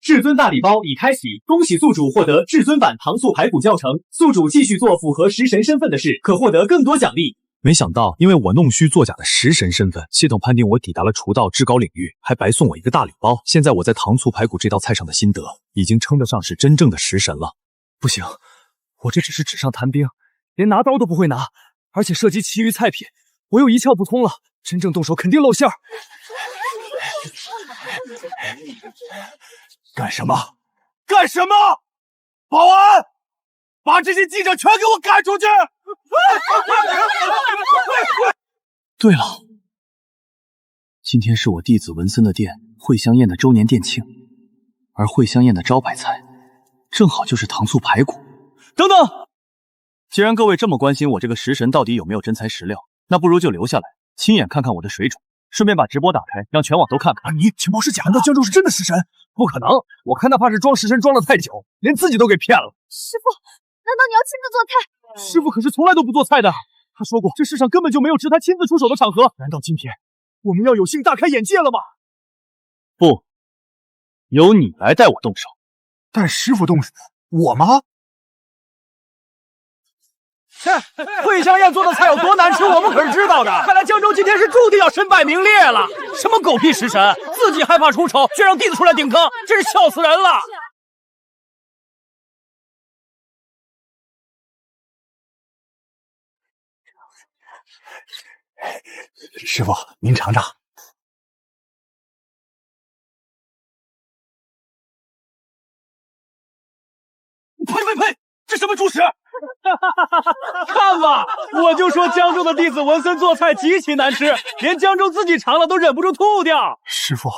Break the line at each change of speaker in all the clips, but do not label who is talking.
至尊大礼包已开启，恭喜宿主获得至尊版糖醋排骨教程，宿主继续做符合食神身份的事，可获得更多奖励。
没想到，因为我弄虚作假的食神身份，系统判定我抵达了厨道至高领域，还白送我一个大礼包。现在我在糖醋排骨这道菜上的心得，已经称得上是真正的食神了。不行，我这只是纸上谈兵，连拿刀都不会拿，而且涉及其余菜品，我又一窍不通了，真正动手肯定露馅儿。
干什么？干什么？保安，把这些记者全给我赶出去！
对了，今天是我弟子文森的店惠香宴的周年店庆，而惠香宴的招牌菜正好就是糖醋排骨。等等，既然各位这么关心我这个食神到底有没有真材实料，那不如就留下来，亲眼看看我的水准，顺便把直播打开，让全网都看看。
你情报是假的？难道江州是真的食神？
不可能，我看他怕是装食神装了太久，连自己都给骗了。
师傅，难道你要亲自做菜？
师傅可是从来都不做菜的，他说过这世上根本就没有值他亲自出手的场合。
难道今天我们要有幸大开眼界了吗？
不，由你来带我动手。
带师傅动手？我吗？
惠香宴做的菜有多难吃，我们可是知道的。看来江州今天是注定要身败名裂了。什么狗屁食神，自己害怕出丑，却让弟子出来顶坑，真是笑死人了。
师傅，您尝尝。呸呸呸！这什么猪食？
看吧，我就说江州的弟子文森做菜极其难吃，连江州自己尝了都忍不住吐掉。
师傅，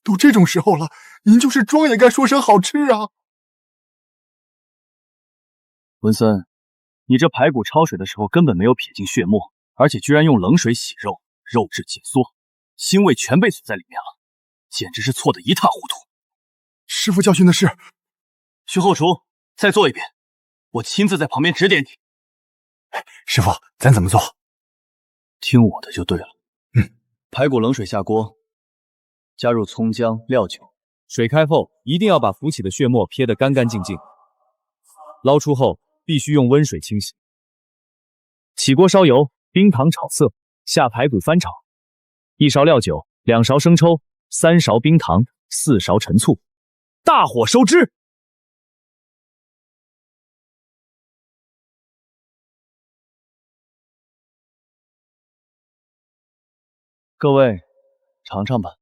都这种时候了，您就是装也该说声好吃啊。
文森，你这排骨焯水的时候根本没有撇进血沫，而且居然用冷水洗肉，肉质紧缩，腥味全被损在里面了，简直是错得一塌糊涂。
师傅教训的是，
去后厨再做一遍，我亲自在旁边指点你。
师傅，咱怎么做？
听我的就对了。排骨冷水下锅，加入葱姜料酒，水开后一定要把浮起的血沫撇得干干净净，捞出后必须用温水清洗。起锅烧油，冰糖炒色，下排骨翻炒，1勺料酒，2勺生抽，3勺冰糖，4勺陈醋，大火收汁。各位尝尝吧。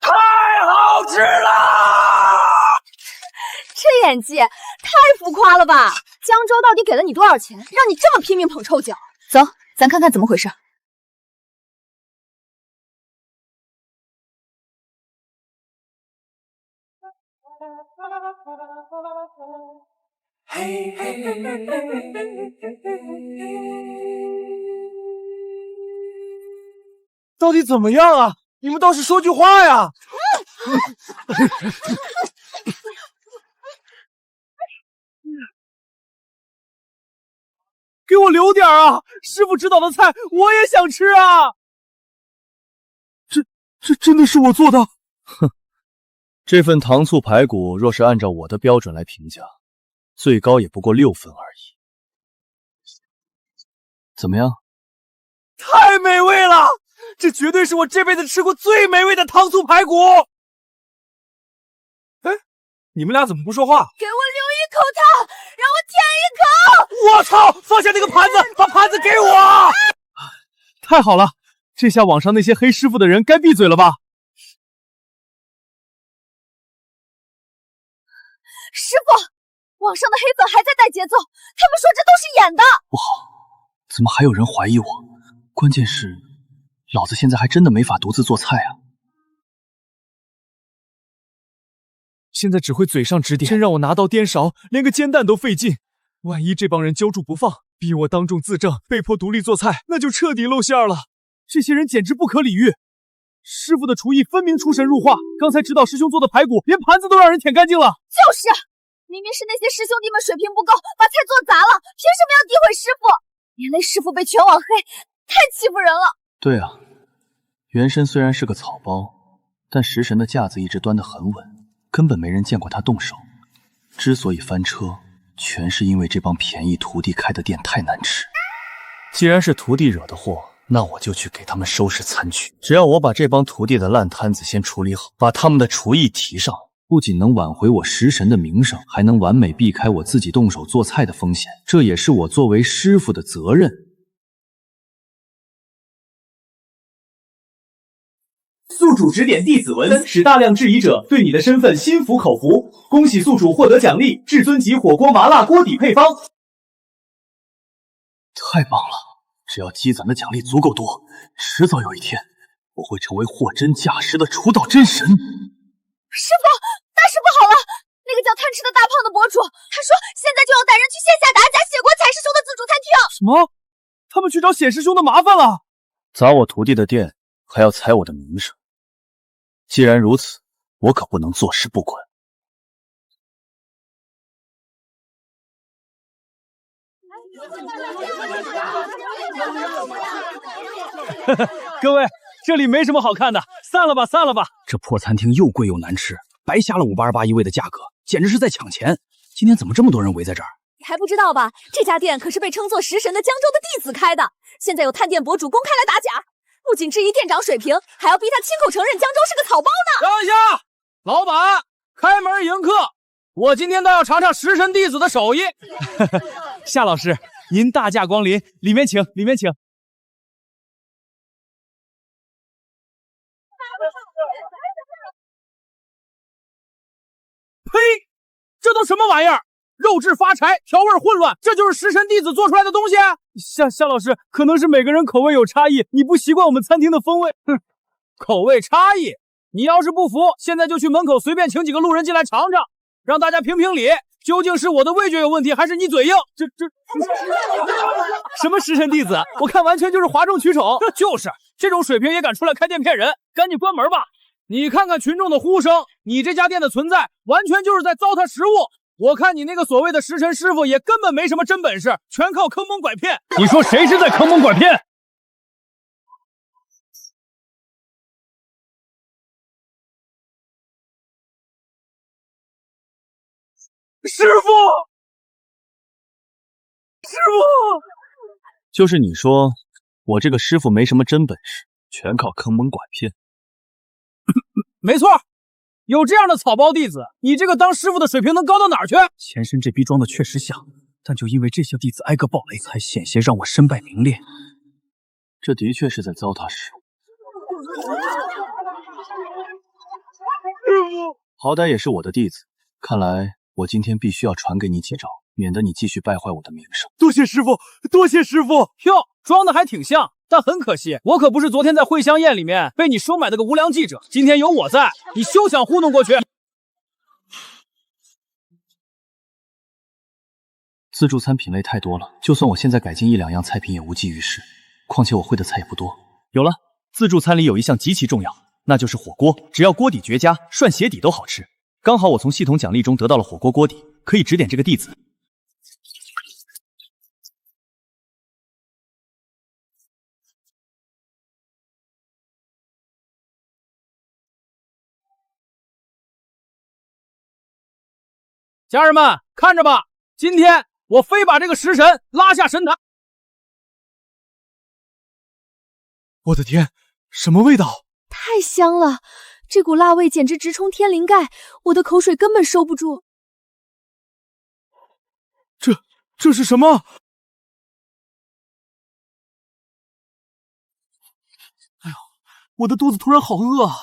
太好吃了！
这演技太浮夸了吧！江州到底给了你多少钱，让你这么拼命捧臭脚？走，咱看看怎么回事。
嘿嘿嘿嘿嘿到底怎么样啊？你们倒是说句话呀！给我留点啊！师傅指导的菜我也想吃啊！这真的是我做的？
哼，这份糖醋排骨若是按照我的标准来评价，最高也不过6分而已。怎么样？
太美味了！这绝对是我这辈子吃过最美味的糖醋排骨！哎，你们俩怎么不说话？
给我留一口汤，让我舔一口！
我操！放下那个盘子，把盘子给我！
太好了，这下网上那些黑师傅的人该闭嘴了吧？
师傅，网上的黑粉还在带节奏，他们说这都是演的。
不好，怎么还有人怀疑我？关键是，老子现在还真的没法独自做菜啊！现在只会嘴上指点，真让我拿刀颠勺，连个煎蛋都费劲。万一这帮人揪住不放，逼我当众自证，被迫独立做菜，那就彻底露馅了。这些人简直不可理喻。
师傅的厨艺分明出神入化，刚才指导师兄做的排骨，连盘子都让人舔干净了。
就是，明明是那些师兄弟们水平不够，把菜做砸了，凭什么要诋毁师傅？连累师傅被全网黑，太欺负人了。
对啊，原神虽然是个草包，但食神的架子一直端得很稳，根本没人见过他动手。之所以翻车，全是因为这帮便宜徒弟开的店太难吃。既然是徒弟惹的祸，那我就去给他们收拾残局。只要我把这帮徒弟的烂摊子先处理好，把他们的厨艺提上，不仅能挽回我食神的名声，还能完美避开我自己动手做菜的风险。这也是我作为师傅的责任。
宿主指点弟子文，使大量质疑者对你的身份心服口服。恭喜宿主获得奖励，至尊级火锅麻辣锅底配方。
太棒了！只要积攒的奖励足够多，迟早有一天，我会成为货真价实的厨道真神。
师傅，大师傅好了！那个叫贪吃的大胖的博主，他说现在就要带人去线下打假血锅彩师兄的自助餐厅。
什么？他们去找显师兄的麻烦了？
砸我徒弟的店，还要踩我的名声。既然如此，我可不能坐视不管。
各位，这里没什么好看的，散了吧，散了吧。
这破餐厅又贵又难吃，白瞎了588一位的价格，简直是在抢钱。今天怎么这么多人围在这儿？
你还不知道吧？这家店可是被称作食神的江州的弟子开的，现在有探店博主公开来打假，不仅质疑店长水平，还要逼他亲口承认江州是个草包呢。
等一下，老板，开门迎客，我今天倒要尝尝食神弟子的手艺。夏老师，您大驾光临，里面请，里面请。呸！这都什么玩意儿？肉质发柴，调味混乱，这就是食神弟子做出来的东西？夏老师，可能是每个人口味有差异，你不习惯我们餐厅的风味。哼，口味差异，你要是不服，现在就去门口随便请几个路人进来尝尝，让大家评评理，究竟是我的味觉有问题，还是你嘴硬？这什么食神弟子？我看完全就是哗众取宠。就是这种水平也敢出来开店骗人，赶紧关门吧！你看看群众的呼声，你这家店的存在完全就是在糟蹋食物。我看你那个所谓的食神师傅也根本没什么真本事，全靠坑蒙拐骗。你说谁是在坑蒙拐骗？师傅，师傅，
就是你说我这个师傅没什么真本事，全靠坑蒙拐骗。
没错，有这样的草包弟子，你这个当师傅的水平能高到哪儿去？
前身这逼装的确实像，但就因为这些弟子挨个爆雷，才险些让我身败名裂。
这的确是在糟蹋食物。
师傅，
好歹也是我的弟子，看来我今天必须要传给你几招，免得你继续败坏我的名声。
多谢师傅，多谢师傅。哟，装的还挺像，但很可惜，我可不是昨天在会香宴里面被你收买的个无良记者，今天有我在，你休想糊弄过去。
自助餐品类太多了，就算我现在改进1、2样菜品也无济于事，况且我会的菜也不多。有了，自助餐里有一项极其重要，那就是火锅，只要锅底绝佳，涮鞋底都好吃。刚好我从系统奖励中得到了火锅锅底，可以指点这个弟子。
家人们看着吧，今天我非把这个食神拉下神坛。我的天，什么味道？
太香了，这股辣味简直直冲天灵盖，我的口水根本收不住。
这是什么？哎呦，我的肚子突然好饿啊！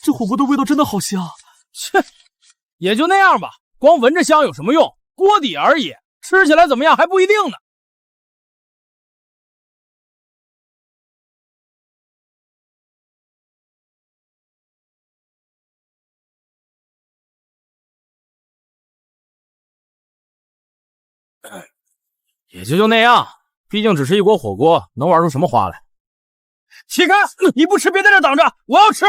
这火锅的味道真的好香。切，也就那样吧，光闻着香有什么用？锅底而已，吃起来怎么样还不一定呢。也就那样，毕竟只是一锅火锅，能玩出什么花来？起开！你不吃别在这挡着，我要吃。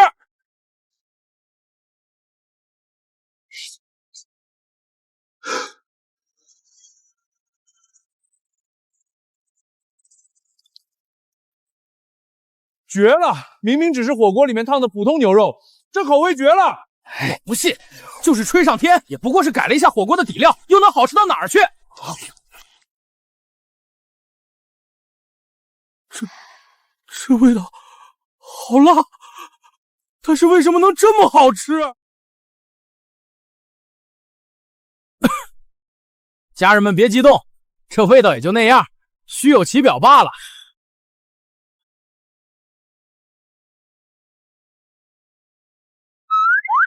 绝了！明明只是火锅里面烫的普通牛肉，这口味绝了！我不信，就是吹上天，也不过是改了一下火锅的底料，又能好吃到哪儿去？这味道好辣，但是为什么能这么好吃？家人们别激动，这味道也就那样，虚有其表罢了。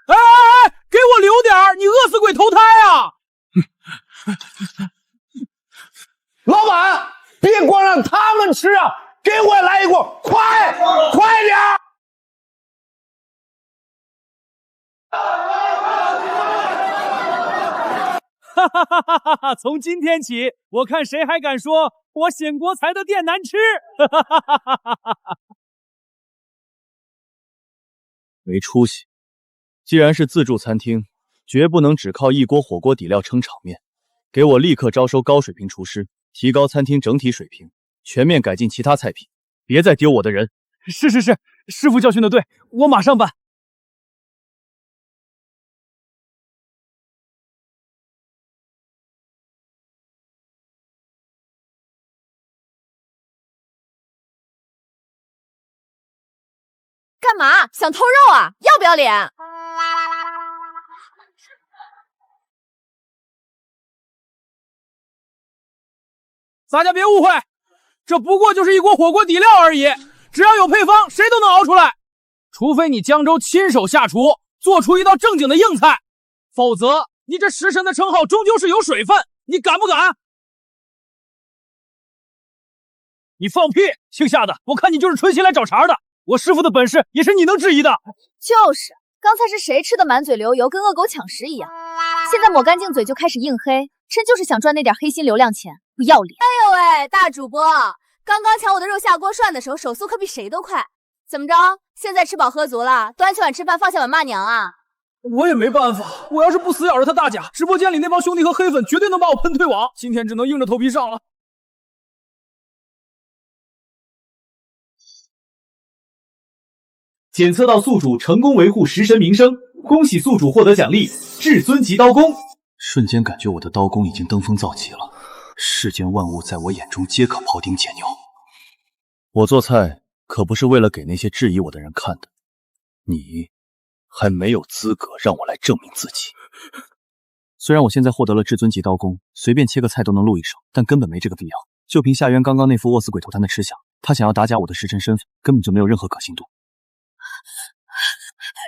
哎，给我留点儿！你饿死鬼投胎啊！
老板，别光让他们吃啊，给我也来一锅，快点！
哈哈哈哈哈！从今天起，我看谁还敢说我显国才的店难吃！哈哈哈哈哈哈！
没出息！既然是自助餐厅，绝不能只靠一锅火锅底料撑场面。给我立刻招收高水平厨师，提高餐厅整体水平，全面改进其他菜品，别再丢我的人。
是，师傅教训的对，我马上办。
干嘛？想偷肉啊？要不要脸？
大家别误会，这不过就是一锅火锅底料而已，只要有配方，谁都能熬出来。除非你江州亲手下厨，做出一道正经的硬菜，否则你这食神的称号终究是有水分。你敢不敢？你放屁！姓夏的，我看你就是存心来找茬的。我师傅的本事也是你能质疑的。
就是，刚才是谁吃的满嘴流油，跟恶狗抢食一样，现在抹干净嘴就开始硬黑，真就是想赚那点黑心流量钱，不要脸！哎呦喂，大主播，刚刚抢我的肉下锅涮的时候，手速可比谁都快。怎么着？现在吃饱喝足了，端起碗吃饭，放下碗骂娘啊？
我也没办法，我要是不死咬着他大甲，直播间里那帮兄弟和黑粉绝对能把我喷退网。今天只能硬着头皮上了。
检测到宿主成功维护食神名声，恭喜宿主获得奖励至尊级刀弓。
瞬间感觉我的刀弓已经登峰造极了，世间万物在我眼中皆可庖丁解牛。
我做菜可不是为了给那些质疑我的人看的，你还没有资格让我来证明自己。虽然我现在获得了至尊级刀弓，随便切个菜都能露一手，但根本没这个必要。就凭夏渊刚刚那副饿死鬼投胎的吃相，他想要打假我的食神身份，根本就没有任何可信度。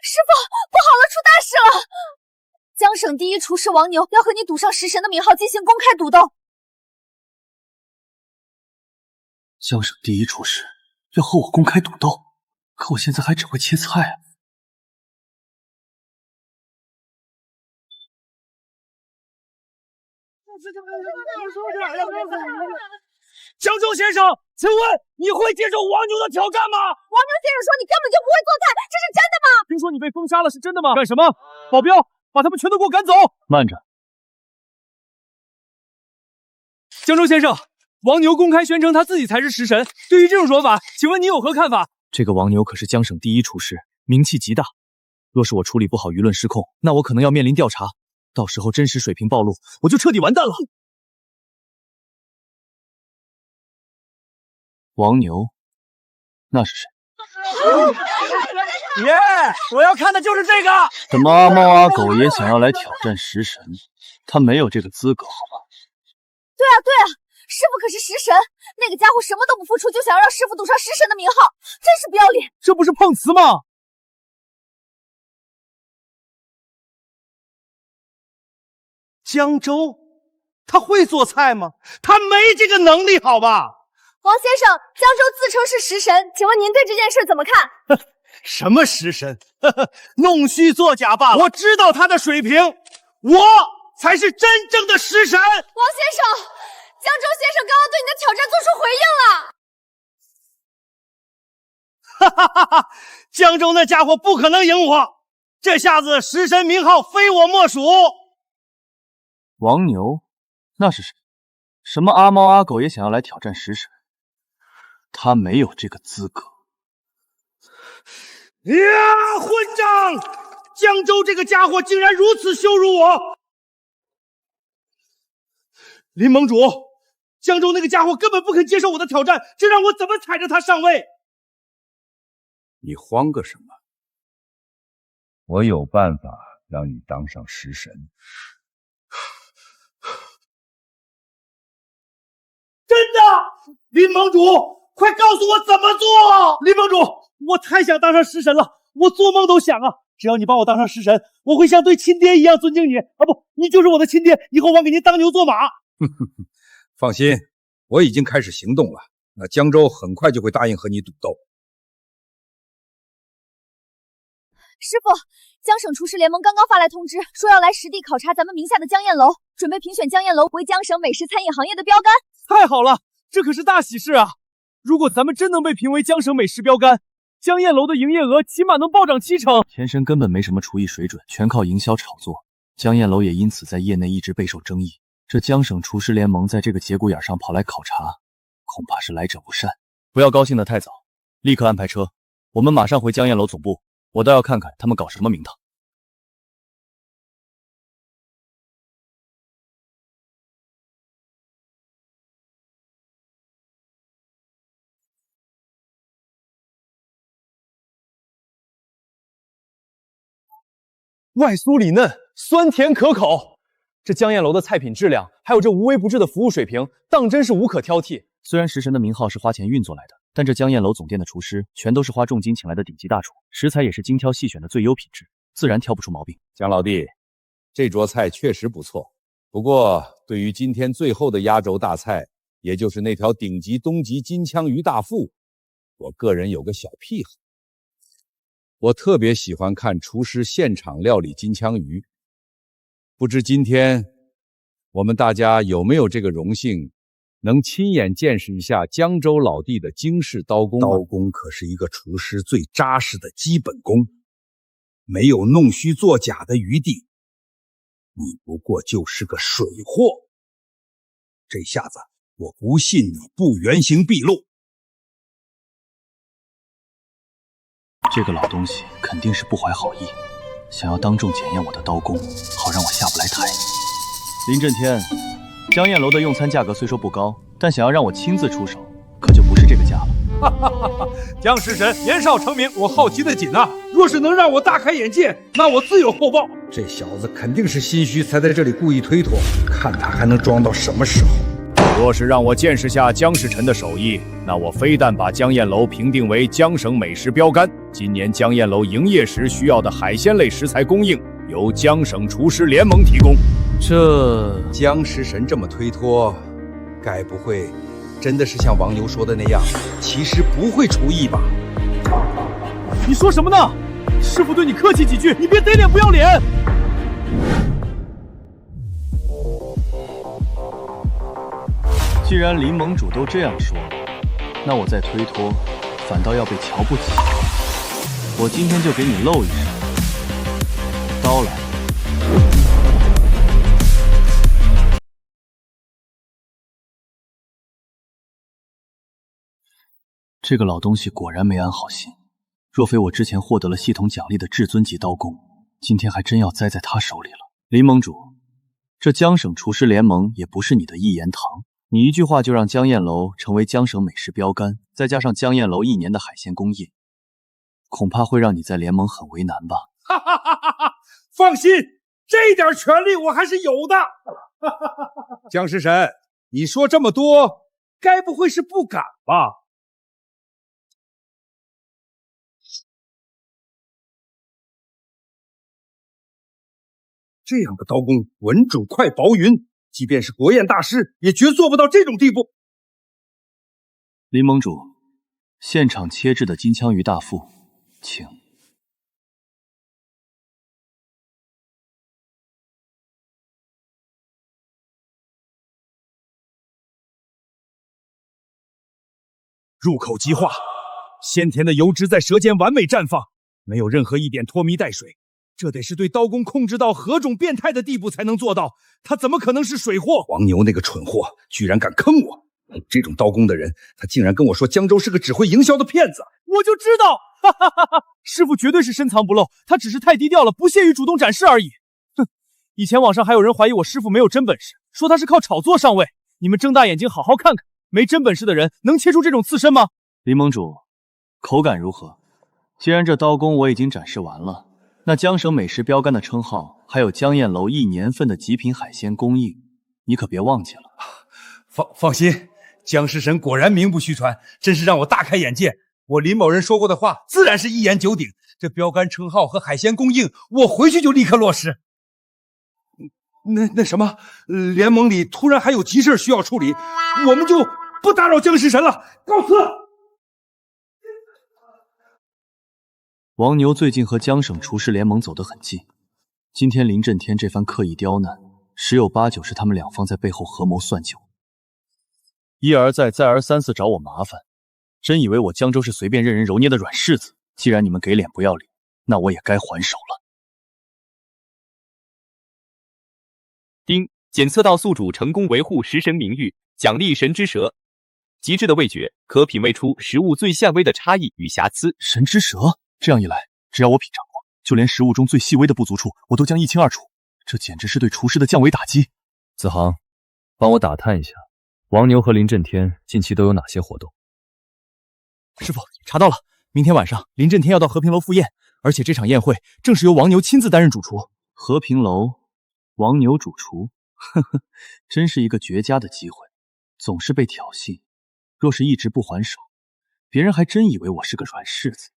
师傅，不好了，出大事了！江省第一厨师王牛要和你赌上食神的名号进行公开赌斗。
江省第一厨师要和我公开赌斗，可我现在还只会切菜啊！
江州先生，请问你会接受王牛的挑战吗？
王牛先生说你根本就不会做菜，这是真的吗？
听说你被封杀了，是真的吗？干什么？保镖，把他们全都给我赶走！
慢着，
江州先生，王牛公开宣称他自己才是食神，对于这种说法，请问你有何看法？
这个王牛可是江省第一厨师，名气极大。若是我处理不好舆论失控，那我可能要面临调查，到时候真实水平暴露，我就彻底完蛋了。王牛，那是谁？
耶！我要看的就是这个。
这么阿猫阿狗也想要来挑战食神，他没有这个资格，好吗？
对啊，师傅可是食神，那个家伙什么都不付出，就想要让师傅赌上食神的名号，真是不要脸！
这不是碰瓷吗？
江州，他会做菜吗？他没这个能力，好吧？
王先生，江州自称是食神，请问您对这件事怎么看？
什么食神？弄虚作假罢了。我知道他的水平，我才是真正的食神。
王先生，江州先生刚刚对你的挑战做出回应了。
哈哈哈哈！江州那家伙不可能赢我，这下子食神名号非我莫属。
王牛，那是谁？什么阿猫阿狗也想要来挑战食神？他没有这个资格。
呀，混账！江州这个家伙竟然如此羞辱我！林盟主，江州那个家伙根本不肯接受我的挑战，这让我怎么踩着他上位？
你慌个什么？我有办法让你当上食神。
真的？林盟主，快告诉我怎么做！林盟主，我太想当上食神了，我做梦都想啊！只要你把我当上食神，我会像对亲爹一样尊敬你啊！不，你就是我的亲爹，以后我给您当牛做马。
放心，我已经开始行动了。那江州很快就会答应和你赌斗。
师傅，江省厨师联盟刚刚发来通知，说要来实地考察咱们名下的江宴楼，准备评选江宴楼为江省美食餐饮行业的标杆。
太好了，这可是大喜事啊！如果咱们真能被评为江省美食标杆，江宴楼的营业额起码能暴涨70%。
前身根本没什么厨艺水准，全靠营销炒作，江宴楼也因此在业内一直备受争议。这江省厨师联盟在这个节骨眼上跑来考察，恐怕是来者不善。不要高兴得太早，立刻安排车，我们马上回江宴楼总部，我倒要看看他们搞什么名堂。
外酥里嫩，酸甜可口。这江宴楼的菜品质量，还有这无微不至的服务水平，当真是无可挑剔。
虽然食神的名号是花钱运作来的，但这江宴楼总店的厨师全都是花重金请来的顶级大厨，食材也是精挑细选的最优品质，自然挑不出毛病。
江老弟，这桌菜确实不错，不过对于今天最后的压轴大菜，也就是那条顶级东极金枪鱼大腹，我个人有个小癖好。我特别喜欢看厨师现场料理金枪鱼，不知今天我们大家有没有这个荣幸，能亲眼见识一下江州老弟的精式刀工？
刀工可是一个厨师最扎实的基本功，没有弄虚作假的余地。你不过就是个水货，这下子我不信你不原形毕露。
这个老东西肯定是不怀好意，想要当众检验我的刀工，好让我下不来台。林震天，江宴楼的用餐价格虽说不高，但想要让我亲自出手，可就不是这个价了。
哈哈哈哈！江食神年少成名，我好奇的紧啊！若是能让我大开眼界，那我自有厚报。
这小子肯定是心虚，才在这里故意推脱，看他还能装到什么时候。
若是让我见识下江世臣的手艺，那我非但把江宴楼评定为江省美食标杆，今年江宴楼营业时需要的海鲜类食材供应由江省厨师联盟提供。
这
江食神这么推脱，该不会真的是像王牛说的那样，其实不会厨艺吧？
你说什么呢？师傅对你客气几句，你别贼脸不要脸。
既然林盟主都这样说了，那我再推脱，反倒要被瞧不起。我今天就给你露一手。刀来。这个老东西果然没安好心，若非我之前获得了系统奖励的至尊级刀工，今天还真要栽在他手里了。林盟主，这江省厨师联盟也不是你的一言堂。你一句话就让江宴楼成为江省美食标杆，再加上江宴楼1年的海鲜工业，恐怕会让你在联盟很为难吧？
哈哈哈哈哈！放心，这点权利我还是有的。哈哈哈哈！
江食神，你说这么多，该不会是不敢吧？
这样的刀工稳准快薄匀，即便是国宴大师也绝做不到这种地步。
林盟主，现场切制的金枪鱼大腹，请。
入口即化，鲜甜的油脂在舌尖完美绽放，没有任何一点拖泥带水。这得是对刀工控制到何种变态的地步才能做到，他怎么可能是水货？
黄牛那个蠢货居然敢坑我！这种刀工的人，他竟然跟我说江州是个只会营销的骗子。
我就知道，哈哈哈哈！师傅绝对是深藏不露，他只是太低调了，不屑于主动展示而已。哼，以前网上还有人怀疑我师傅没有真本事，说他是靠炒作上位。你们睁大眼睛好好看看，没真本事的人能切出这种刺身吗？
林盟主，口感如何？既然这刀工我已经展示完了，那江省美食标杆的称号，还有江燕楼1年份的极品海鲜供应，你可别忘记了。
放心，江食神果然名不虚传，真是让我大开眼界。我林某人说过的话，自然是一言九鼎。这标杆称号和海鲜供应，我回去就立刻落实。那什么，联盟里突然还有急事需要处理，我们就不打扰江食神了，告辞。
王牛最近和江省厨师联盟走得很近，今天林震天这番刻意刁难，十有八九是他们两方在背后合谋算计我，一而再再而三次找我麻烦，真以为我江州是随便任人揉捏的软柿子？既然你们给脸不要脸，那我也该还手了。
丁，检测到宿主成功维护食神名誉，奖励神之舌。极致的味觉可品味出食物最细微的差异与瑕疵。
神之舌，这样一来，只要我品尝过，就连食物中最细微的不足处，我都将一清二楚。这简直是对厨师的降维打击。
子航，帮我打探一下，王牛和林震天近期都有哪些活动？
师傅，查到了，明天晚上林震天要到和平楼赴宴，而且这场宴会正是由王牛亲自担任主厨。
和平楼，王牛主厨，呵呵，真是一个绝佳的机会，总是被挑衅。若是一直不还手，别人还真以为我是个软柿子。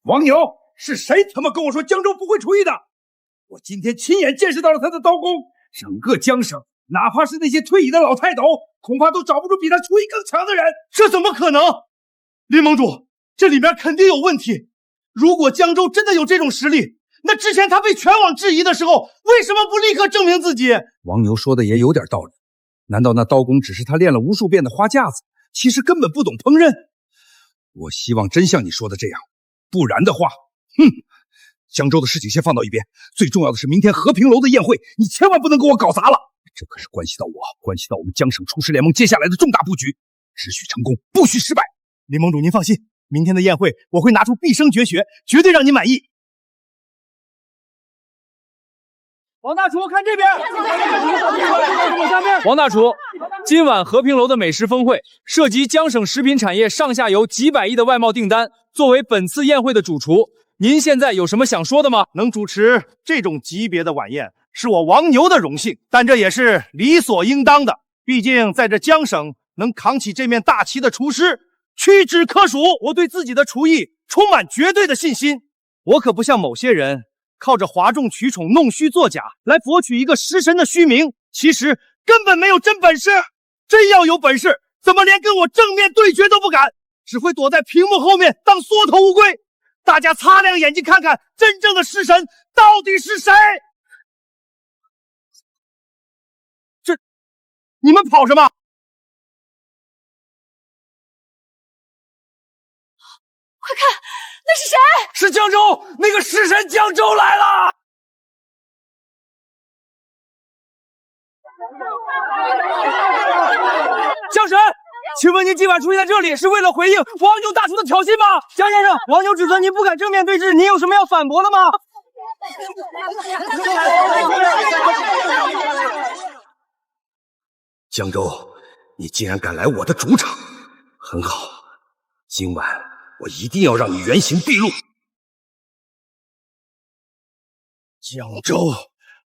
王牛，是谁他妈跟我说江州不会厨艺的？我今天亲眼见识到了他的刀工，整个江省，哪怕是那些退役的老泰斗，恐怕都找不出比他厨艺更强的人。
这怎么可能？林盟主，这里面肯定有问题。如果江州真的有这种实力，那之前他被全网质疑的时候，为什么不立刻证明自己？
王牛说的也有点道理，难道那刀工只是他练了无数遍的花架子，其实根本不懂烹饪？我希望真像你说的这样，不然的话，江州的事情先放到一边，最重要的是明天和平楼的宴会，你千万不能给我搞砸了。这可是关系到我，关系到我们江省厨师联盟接下来的重大布局，只许成功，不许失败。
林盟主您放心，明天的宴会我会拿出毕生绝学，绝对让您满意。王大厨，看这边！王大厨，今晚和平楼的美食峰会涉及江省食品产业上下游几百亿的外贸订单，作为本次宴会的主厨，您现在有什么想说的吗？能主持这种级别的晚宴，是我王牛的荣幸，但这也是理所应当的。毕竟在这江省，能扛起这面大旗的厨师屈指可数。我对自己的厨艺充满绝对的信心，我可不像某些人靠着哗众取宠、弄虚作假来博取一个食神的虚名，其实根本没有真本事。真要有本事，怎么连跟我正面对决都不敢，只会躲在屏幕后面当缩头乌龟。大家擦亮眼睛看看，真正的食神到底是谁？这，你们跑什么？
快看，那是谁？
是江州，那个食神江州来了！
江神，请问您今晚出现在这里是为了回应王牛大厨的挑衅吗？江先生，王牛指责您不敢正面对质，您有什么要反驳的吗？
江州，你竟然敢来我的主场，很好，今晚我一定要让你原形毕露。
江州，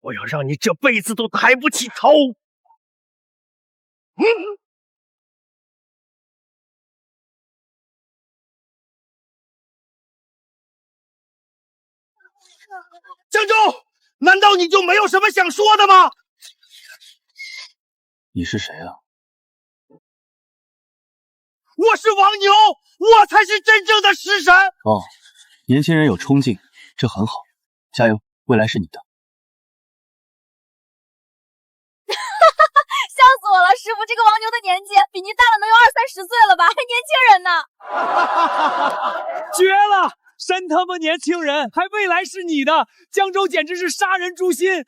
我要让你这辈子都抬不起头！江州，难道你就没有什么想说的吗？
你是谁啊？
我是王牛，我才是真正的食神。
哦，年轻人有冲劲，这很好，加油，未来是你的。
笑死我了，师师傅，这个王牛的年纪比您大了能有20-30岁了吧，还年轻人呢。
绝了！真他妈年轻人，还未来是你的，江州简直是杀人诛心。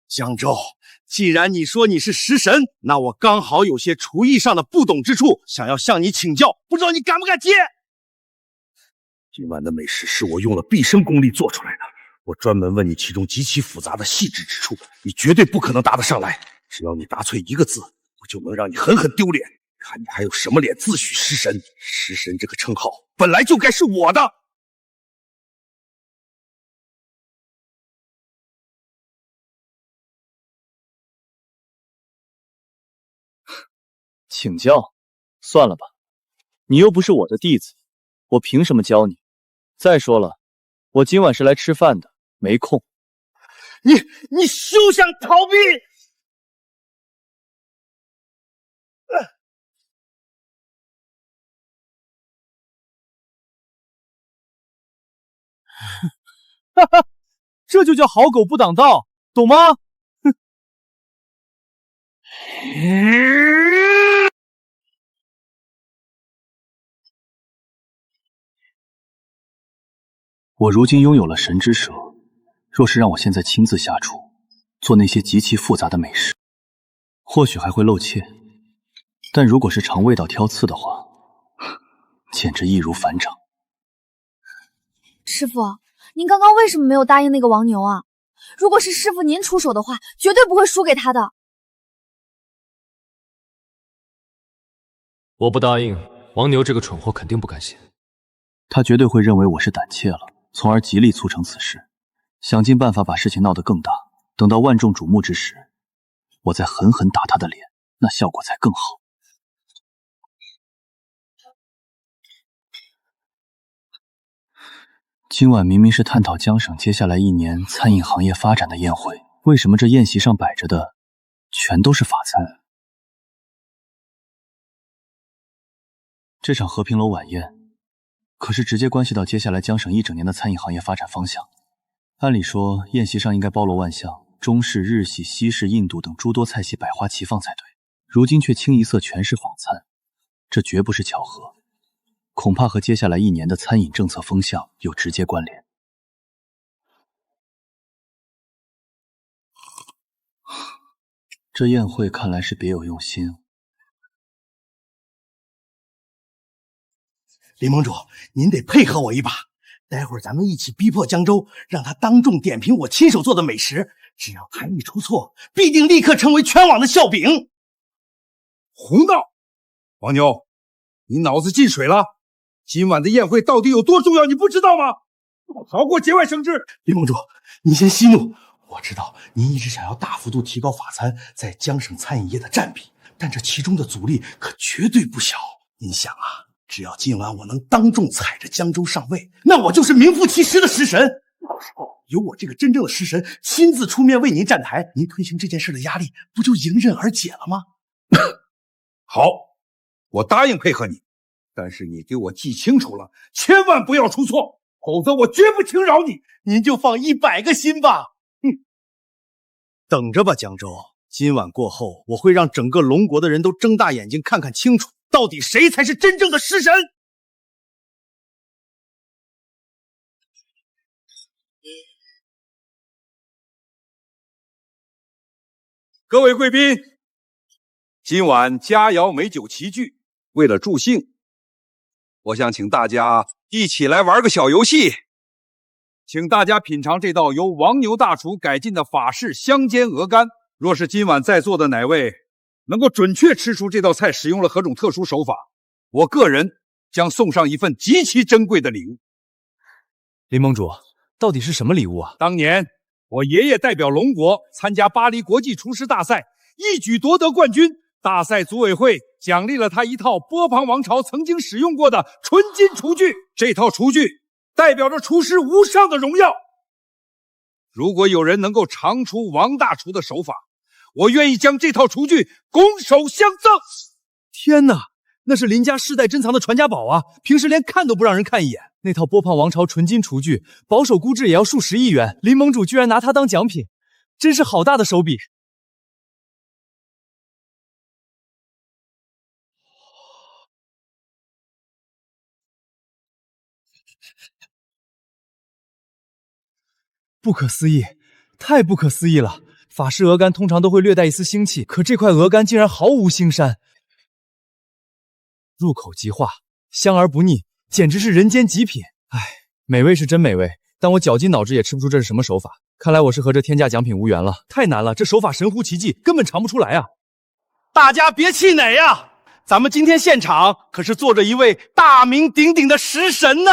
江州，既然你说你是食神，那我刚好有些厨艺上的不懂之处，想要向你请教，不知道你敢不敢接？今晚的美食是我用了毕生功力做出来的，我专门问你其中极其复杂的细致之处，你绝对不可能答得上来。只要你答错一个字，我就能让你狠狠丢脸。看你还有什么脸自诩食神？食神这个称号本来就该是我的。
请教，算了吧，你又不是我的弟子，我凭什么教你？再说了，我今晚是来吃饭的，没空。
你休想逃避！
哈哈，这就叫好狗不挡道，懂吗？哼！
我如今拥有了神之舌，若是让我现在亲自下厨，做那些极其复杂的美食，或许还会露怯，但如果是尝味道挑刺的话，简直易如反掌。
师傅，您刚刚为什么没有答应那个王牛啊？如果是师傅您出手的话，绝对不会输给他的。
我不答应，王牛这个蠢货肯定不甘心。
他绝对会认为我是胆怯了，从而极力促成此事，想尽办法把事情闹得更大。等到万众瞩目之时，我再狠狠打他的脸，那效果才更好。今晚明明是探讨江省接下来1年餐饮行业发展的宴会，为什么这宴席上摆着的全都是法餐？这场和平楼晚宴可是直接关系到接下来江省1整年的餐饮行业发展方向。按理说，宴席上应该包罗万象，中式、日系、西式、印度等诸多菜系百花齐放才对，如今却清一色全是法餐，这绝不是巧合，恐怕和接下来1年的餐饮政策风向有直接关联。这宴会看来是别有用心。
林盟主，您得配合我一把，待会儿咱们一起逼迫江州，让他当众点评我亲手做的美食。只要他一出错，必定立刻成为全网的笑柄。
胡闹！王牛，你脑子进水了？今晚的宴会到底有多重要，你不知道吗？逃过节外生枝。
林盟主，您先息怒。我知道您一直想要大幅度提高法餐在江省餐饮业的占比，但这其中的阻力可绝对不小。您想啊，只要今晚我能当众踩着江州上位，那我就是名副其实的食神。到时候由我这个真正的食神亲自出面为您站台，您推行这件事的压力不就迎刃而解了吗？
好，我答应配合你，但是你给我记清楚了，千万不要出错，否则我绝不轻饶你。
您就放100个心吧。等着吧，江州，今晚过后，我会让整个龙国的人都睁大眼睛看看清楚，到底谁才是真正的食神。
各位贵宾，今晚佳肴美酒齐聚，为了助兴，我想请大家一起来玩个小游戏，请大家品尝这道由王牛大厨改进的法式香煎鹅肝。若是今晚在座的哪位能够准确吃出这道菜使用了何种特殊手法，我个人将送上一份极其珍贵的礼物。
林盟主，到底是什么礼物啊？
当年我爷爷代表龙国参加巴黎国际厨师大赛，一举夺得冠军。大赛组委会奖励了他一套波旁王朝曾经使用过的纯金厨具，这套厨具代表着厨师无上的荣耀。如果有人能够尝出王大厨的手法，我愿意将这套厨具拱手相赠。
天哪，那是林家世代珍藏的传家宝啊！平时连看都不让人看一眼。那套波旁王朝纯金厨具，保守估值也要数10亿元。林盟主居然拿它当奖品，真是好大的手笔！不可思议，太不可思议了！法式鹅肝通常都会略带一丝腥气，可这块鹅肝竟然毫无腥膻，入口即化，香而不腻，简直是人间极品。唉，美味是真美味，但我绞尽脑汁也吃不出这是什么手法。看来我是和这天价奖品无缘了，太难了，这手法神乎其技，根本尝不出来啊！
大家别气馁呀，咱们今天现场可是坐着一位大名鼎鼎的食神呢。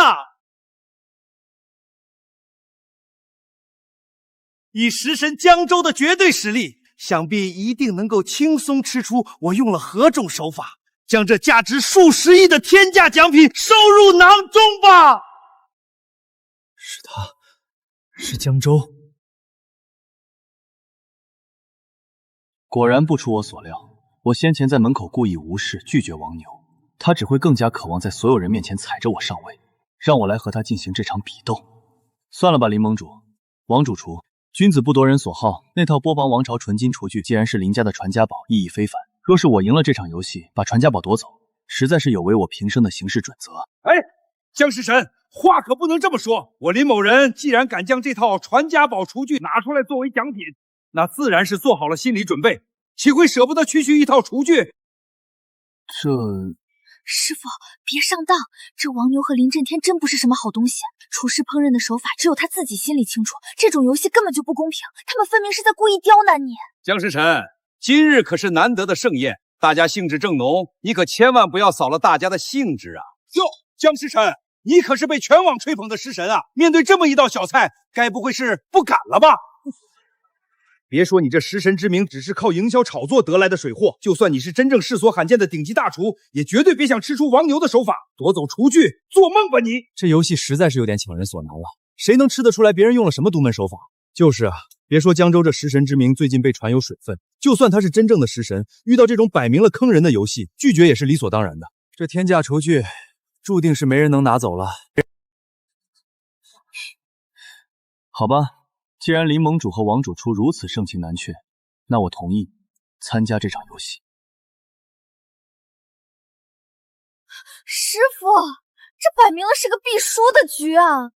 以食神江州的绝对实力，想必一定能够轻松吃出我用了何种手法，将这价值数十亿的天价奖品收入囊中吧。
是他，是江州。
果然不出我所料，我先前在门口故意无视拒绝王牛，他只会更加渴望在所有人面前踩着我上位，让我来和他进行这场比斗。算了吧，林盟主、王主厨，君子不夺人所好，那套波旁王朝纯金厨具既然是林家的传家宝，意义非凡。若是我赢了这场游戏，把传家宝夺走，实在是有违我平生的行事准则。
哎，江食神，话可不能这么说。我林某人既然敢将这套传家宝厨具拿出来作为奖品，那自然是做好了心理准备，岂会舍不得区区一套厨具？
师傅，别上当，这王牛和林震天真不是什么好东西。厨师烹饪的手法只有他自己心里清楚，这种游戏根本就不公平，他们分明是在故意刁难你。
江食神，今日可是难得的盛宴，大家兴致正浓，你可千万不要扫了大家的兴致啊！
哟，江食神，你可是被全网吹捧的食神啊！面对这么一道小菜，该不会是不敢了吧？别说你这食神之名只是靠营销炒作得来的水货，就算你是真正世所罕见的顶级大厨，也绝对别想吃出王牛的手法，夺走厨具，做梦吧你！
这游戏实在是有点强人所难了，谁能吃得出来别人用了什么独门手法？就是啊，别说江州这食神之名最近被传有水分，就算他是真正的食神，遇到这种摆明了坑人的游戏，拒绝也是理所当然的。这天价厨具注定是没人能拿走了。
好吧，既然林盟主和王主厨如此盛情难却，那我同意参加这场游戏。
师傅，这摆明了是个必输的局啊！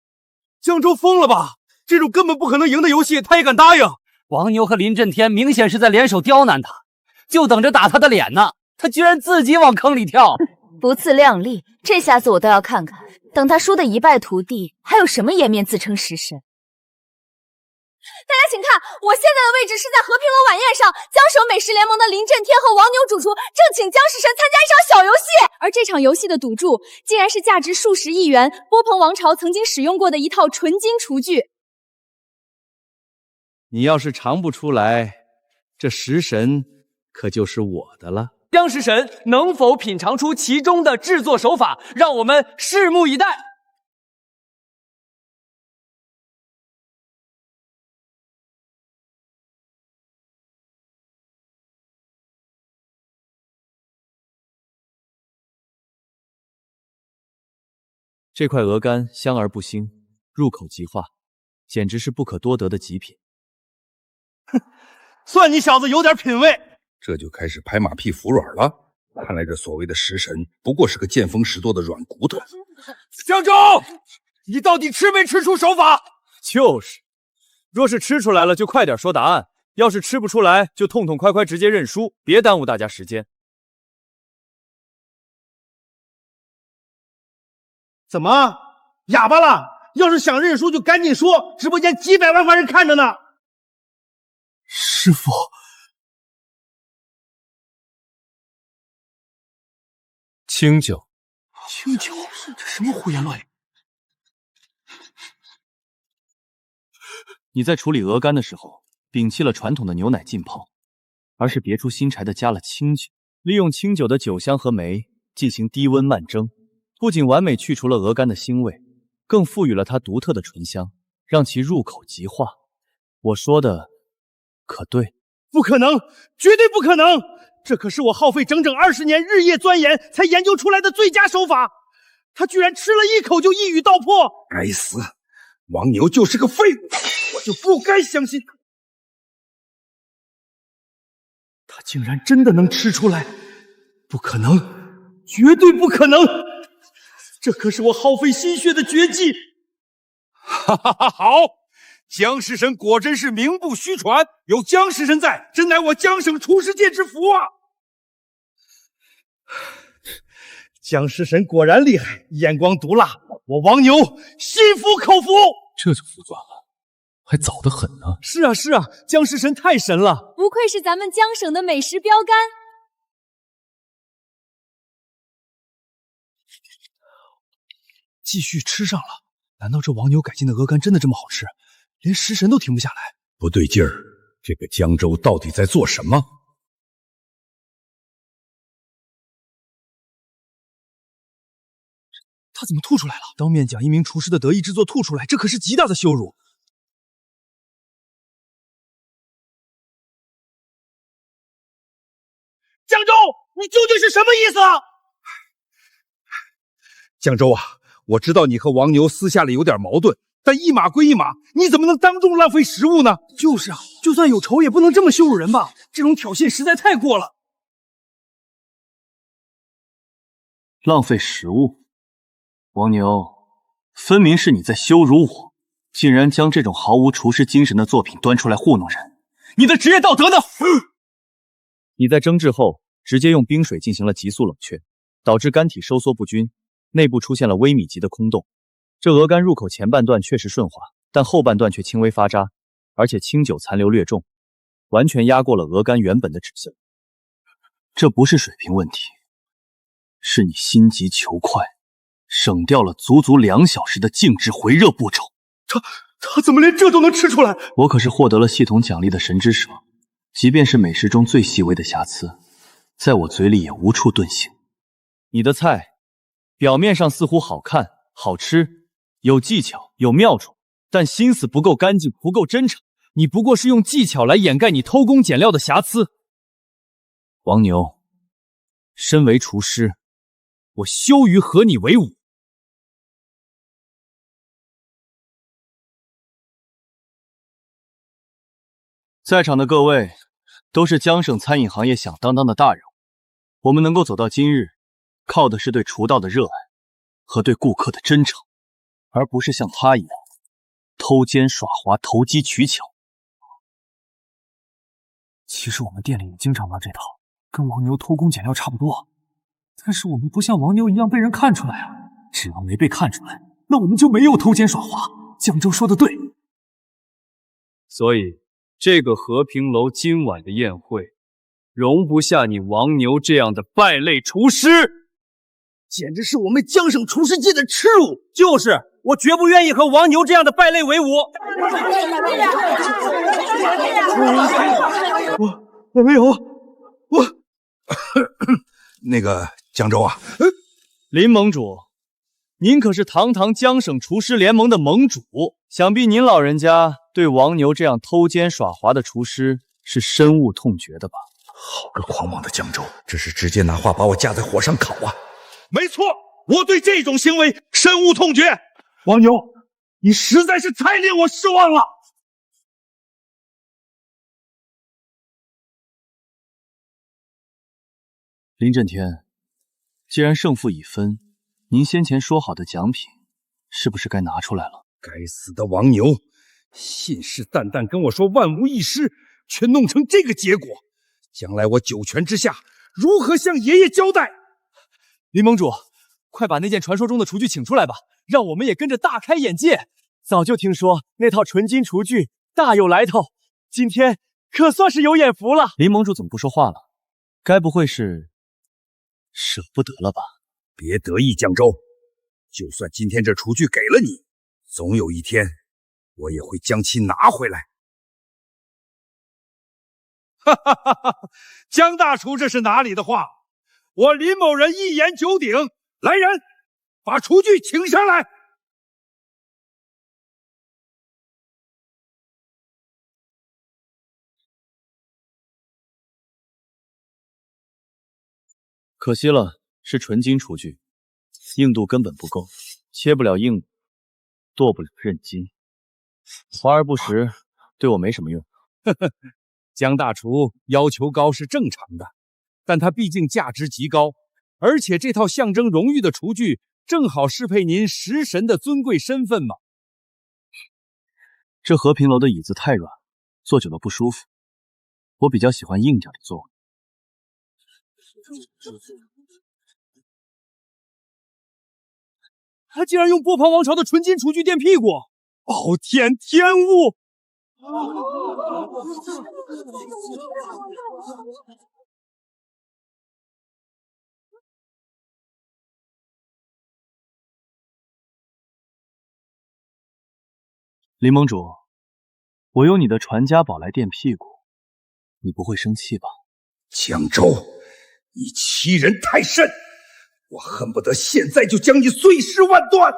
江州疯了吧？这种根本不可能赢的游戏，他也敢答应？
王牛和林震天明显是在联手刁难他，就等着打他的脸呢。他居然自己往坑里跳，
不自量力，这下子我倒要看看，等他输得一败涂地，还有什么颜面自称食神？大家请看，我现在的位置是在和平楼晚宴上，江首美食联盟的林震天和王牛主厨正请江食神参加一场小游戏，而这场游戏的赌注竟然是价值数十亿元波鹏王朝曾经使用过的一套纯金厨具。
你要是尝不出来，这食神可就是我的了。
江食神能否品尝出其中的制作手法，让我们拭目以待。
这块鹅肝香而不腥，入口即化，简直是不可多得的极品。
哼，算你小子有点品味。
这就开始拍马屁服软了。看来这所谓的食神不过是个见风使舵的软骨头。
江州，你到底吃没吃出手法？
就是，若是吃出来了就快点说答案，要是吃不出来就痛痛快快直接认输，别耽误大家时间。
怎么哑巴了？要是想认输就赶紧说，直播间几百万万人看着呢。
师傅，清酒，
清酒，这什么胡言乱语？
你在处理鹅肝的时候，摒弃了传统的牛奶浸泡，而是别出心裁的加了清酒，利用清酒的酒香和酶进行低温慢蒸。不仅完美去除了鹅肝的腥味，更赋予了它独特的醇香，让其入口即化。我说的可对？
不可能，绝对不可能！这可是我耗费整整20年日夜钻研才研究出来的最佳手法，他居然吃了一口就一语道破！
该死，王牛就是个废物，我就不该相信他。
他竟然真的能吃出来，不可能，绝对不可能！这可是我耗费心血的绝技！
哈哈哈，好，江食神果真是名不虚传，有江食神在，真乃我江省厨师界之福啊！
江食神果然厉害，眼光毒辣，我王牛心服口服。
这就服软了，还早得很呢。
是啊是啊，江食神太神了，
不愧是咱们江省的美食标杆。
继续吃上了。难道这王牛改进的鹅肝真的这么好吃，连食神都停不下来？
不对劲儿，这个江州到底在做什么？
他怎么吐出来了？当面将一名厨师的得意之作吐出来，这可是极大的羞辱。
江州，你究竟是什么意思啊？
江州啊，我知道你和王牛私下里有点矛盾，但一码归一码，你怎么能当众浪费食物呢？
就是啊，就算有仇也不能这么羞辱人吧？这种挑衅实在太过了。
浪费食物？王牛，分明是你在羞辱我，竟然将这种毫无厨师精神的作品端出来糊弄人，你的职业道德呢？你在蒸制后直接用冰水进行了急速冷却，导致干体收缩不均，内部出现了微米级的空洞。这鹅肝入口前半段确实顺滑，但后半段却轻微发渣，而且清酒残留略重，完全压过了鹅肝原本的脂色。这不是水平问题，是你心急求快，省掉了足足2小时的静置回热步骤。
他怎么连这都能吃出来？
我可是获得了系统奖励的神之舌，即便是美食中最细微的瑕疵，在我嘴里也无处遁形。你的菜表面上似乎好看、好吃，有技巧、有妙处，但心思不够干净，不够真诚。你不过是用技巧来掩盖你偷工减料的瑕疵。王牛，身为厨师，我羞于和你为伍。在场的各位都是江省餐饮行业响当当的大人物，我们能够走到今日，靠的是对厨道的热爱和对顾客的真诚，而不是像他一样偷奸耍滑、投机取巧。
其实我们店里也经常玩这套，跟王牛偷工减料差不多，但是我们不像王牛一样被人看出来啊！只要没被看出来，那我们就没有偷奸耍滑。江州说的对，
所以这个和平楼今晚的宴会，容不下你王牛这样的败类厨师，
简直是我们江省厨师界的耻辱！就是，我绝不愿意和王牛这样的败类为伍。
我没有，
那个江州啊，
林盟主，您可是堂堂江省厨师联盟的盟主，想必您老人家对王牛这样偷奸耍滑的厨师是深恶痛绝的吧？
好个狂妄的江州，这是直接拿话把我架在火上烤啊！没错，我对这种行为深恶痛绝。
王牛，你实在是太令我失望了。
林震天，既然胜负已分，您先前说好的奖品是不是该拿出来了？
该死的王牛，信誓旦旦跟我说万无一失，却弄成这个结果，将来我九泉之下如何向爷爷交代？
林盟主，快把那件传说中的厨具请出来吧，让我们也跟着大开眼界。早就听说那套纯金厨具大有来头，今天可算是有眼福了。
林盟主怎么不说话了？该不会是舍不得了吧？
别得意，江州，就算今天这厨具给了你，总有一天我也会将其拿回来。
哈哈哈哈！江大厨这是哪里的话？我林某人一言九鼎。来人，把厨具请上来。
可惜了，是纯金厨具，硬度根本不够，切不了硬骨，剁不了韧筋，华而不实，对我没什么用。
呵呵，江大厨要求高是正常的，但它毕竟价值极高，而且这套象征荣誉的厨具正好适配您食神的尊贵身份嘛。
这和平楼的椅子太软，坐久了不舒服。我比较喜欢硬点的座位。
他竟然用波旁王朝的纯金厨具垫屁股！暴殄天物！
林盟主，我用你的传家宝来垫屁股，你不会生气吧？
江州，你欺人太甚！我恨不得现在就将你碎尸万段！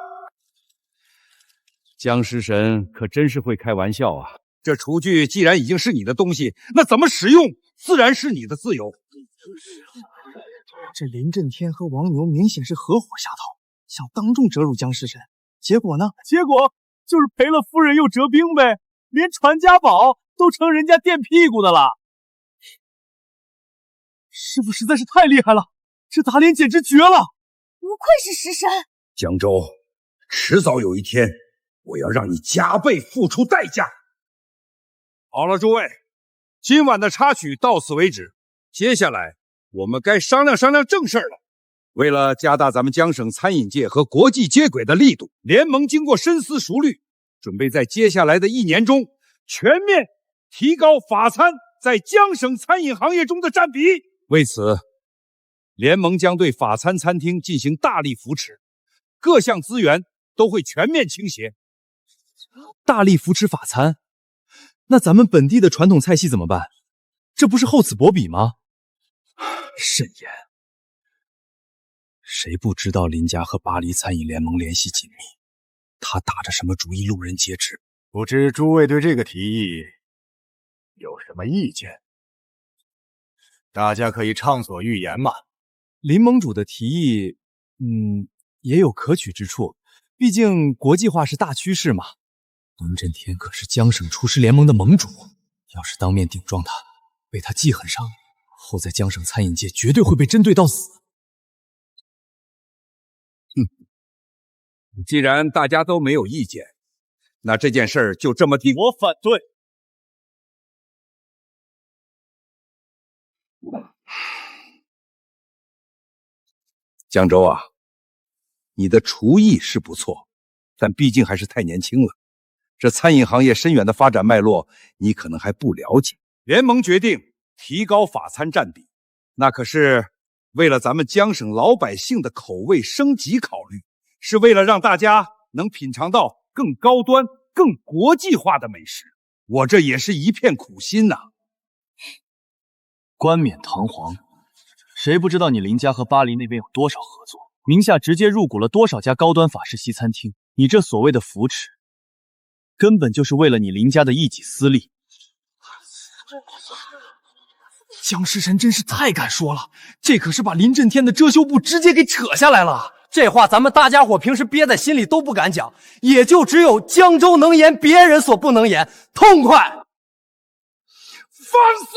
江师神可真是会开玩笑啊！这厨具既然已经是你的东西，那怎么使用自然是你的自由。
这林震天和王牛明显是合伙下套，想当众折辱江师神。结果呢？
结果就是赔了夫人又折兵呗，连传家宝都成人家垫屁股的了。师傅实在是太厉害了，这打脸简直绝了！
不愧是食神。
江州，迟早有一天，我要让你加倍付出代价。
好了，诸位，今晚的插曲到此为止。接下来我们该商量商量正事了。为了加大咱们江省餐饮界和国际接轨的力度，联盟经过深思熟虑，准备在接下来的1年中全面提高法餐在江省餐饮行业中的占比。为此，联盟将对法餐餐厅进行大力扶持，各项资源都会全面倾斜。
大力扶持法餐，那咱们本地的传统菜系怎么办？这不是厚此薄彼吗？
慎言，谁不知道林家和巴黎餐饮联盟联系紧密？他打着什么主意，路人皆知。
不知诸位对这个提议有什么意见？大家可以畅所欲言嘛。
林盟主的提议，也有可取之处，毕竟国际化是大趋势嘛。
林震天可是江省厨师联盟的盟主，要是当面顶撞他，被他记恨上，后在江省餐饮界绝对会被针对到死。
既然大家都没有意见，那这件事儿就这么定。
我反对。
江州啊，你的厨艺是不错，但毕竟还是太年轻了。这餐饮行业深远的发展脉络，你可能还不了解。联盟决定提高法餐占比，那可是为了咱们江省老百姓的口味升级考虑，是为了让大家能品尝到更高端、更国际化的美食。我这也是一片苦心呐。
冠冕堂皇，谁不知道你林家和巴黎那边有多少合作？名下直接入股了多少家高端法式西餐厅？你这所谓的扶持，根本就是为了你林家的一己私利。
江师神真是太敢说了，这可是把林震天的遮羞布直接给扯下来了。
这话咱们大家伙平时憋在心里都不敢讲，也就只有江州能言，别人所不能言，痛快！
放肆！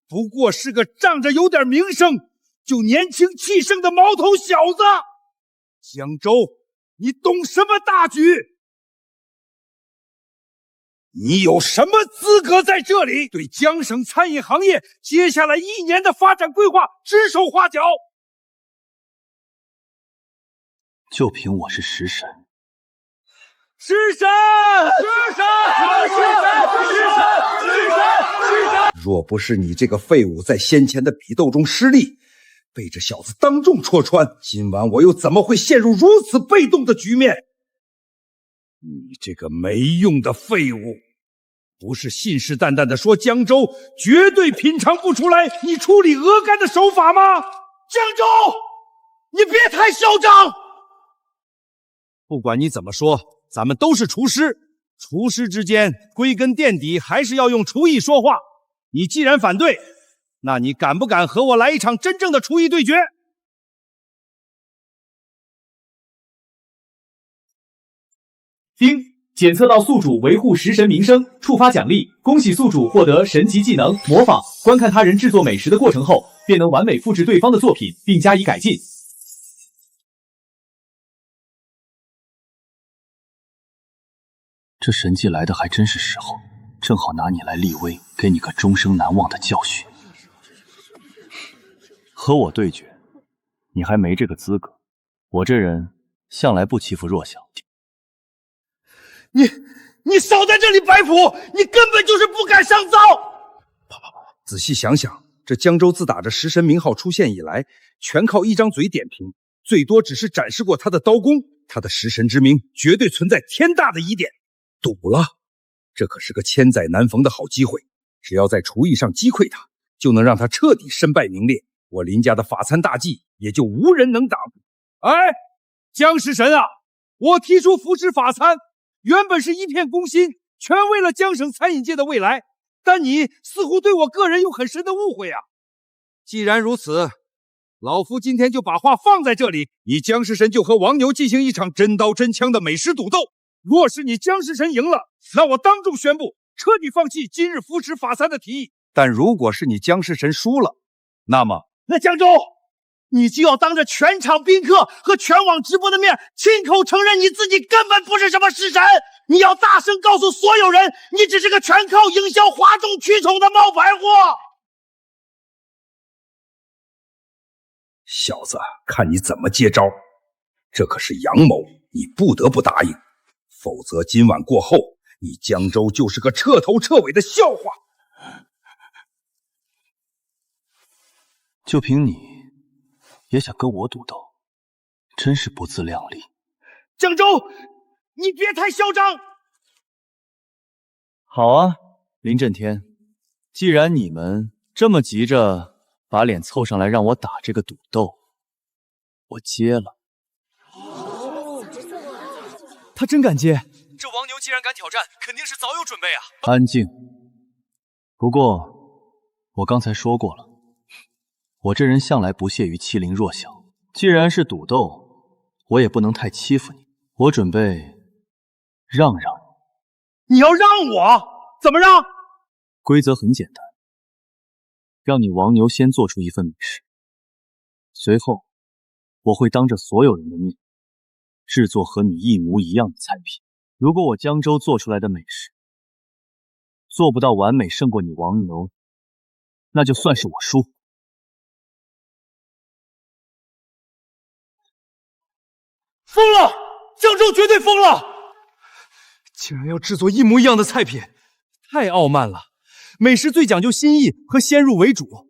不过是个仗着有点名声就年轻气盛的毛头小子。江州，你懂什么大局？你有什么资格在这里对江省餐饮行业接下来1年的发展规划指手画脚？
就凭我是食神，
食神，食神，食神，食神，食神，食神！若不是你这个废物在先前的比斗中失利，被这小子当众戳穿，今晚我又怎么会陷入如此被动的局面？你这个没用的废物，不是信誓旦旦的说江州绝对品尝不出来你处理鹅肝的手法吗？江州，你别太嚣张！不管你怎么说，咱们都是厨师，厨师之间归根垫底还是要用厨艺说话。你既然反对，那你敢不敢和我来一场真正的厨艺对决？
丁，检测到宿主维护食神名声，触发奖励，恭喜宿主获得神级技能模仿。观看他人制作美食的过程后，便能完美复制对方的作品，并加以改进。
这神迹来的还真是时候，正好拿你来立威，给你个终生难忘的教训。和我对决，你还没这个资格。我这人向来不欺负弱小。
你少在这里摆谱，你根本就是不敢上灶。
仔细想想，这江州自打着食神名号出现以来，全靠一张嘴点评，最多只是展示过他的刀功。他的食神之名绝对存在天大的疑点。赌了，这可是个千载难逢的好机会。只要在厨艺上击溃他，就能让他彻底身败名裂。我林家的法餐大计也就无人能挡。
哎，江食神啊，我提出扶持法餐，原本是一片公心，全为了江省餐饮界的未来。但你似乎对我个人有很深的误会啊！既然如此，老夫今天就把话放在这里，你江食神就和王牛进行一场真刀真枪的美食赌斗。若是你江食神赢了，那我当众宣布彻底放弃今日扶持法餐的提议。但如果是你江食神输了，那江州，你就要当着全场宾客和全网直播的面，亲口承认你自己根本不是什么食神。你要大声告诉所有人，你只是个全靠营销哗众取宠的冒牌货。
小子，看你怎么接招！这可是阳谋，你不得不答应，否则今晚过后，你江州就是个彻头彻尾的笑话。
就凭你，也想跟我赌斗，真是不自量力。
江州，你别太嚣张！
好啊，林震天，既然你们这么急着把脸凑上来让我打这个赌斗，我接了。
他真敢接！
这王牛既然敢挑战，肯定是早有准备啊！
安静。不过我刚才说过了，我这人向来不屑于欺凌弱小。既然是赌斗，我也不能太欺负你。我准备让让
你。你要让我？怎么让？
规则很简单，让你王牛先做出一份美食，随后我会当着所有人的面制作和你一模一样的菜品。如果我江州做出来的美食做不到完美胜过你王牛，那就算是我输。
疯了！江州绝对疯了！
竟然要制作一模一样的菜品，太傲慢了。美食最讲究心意和先入为主，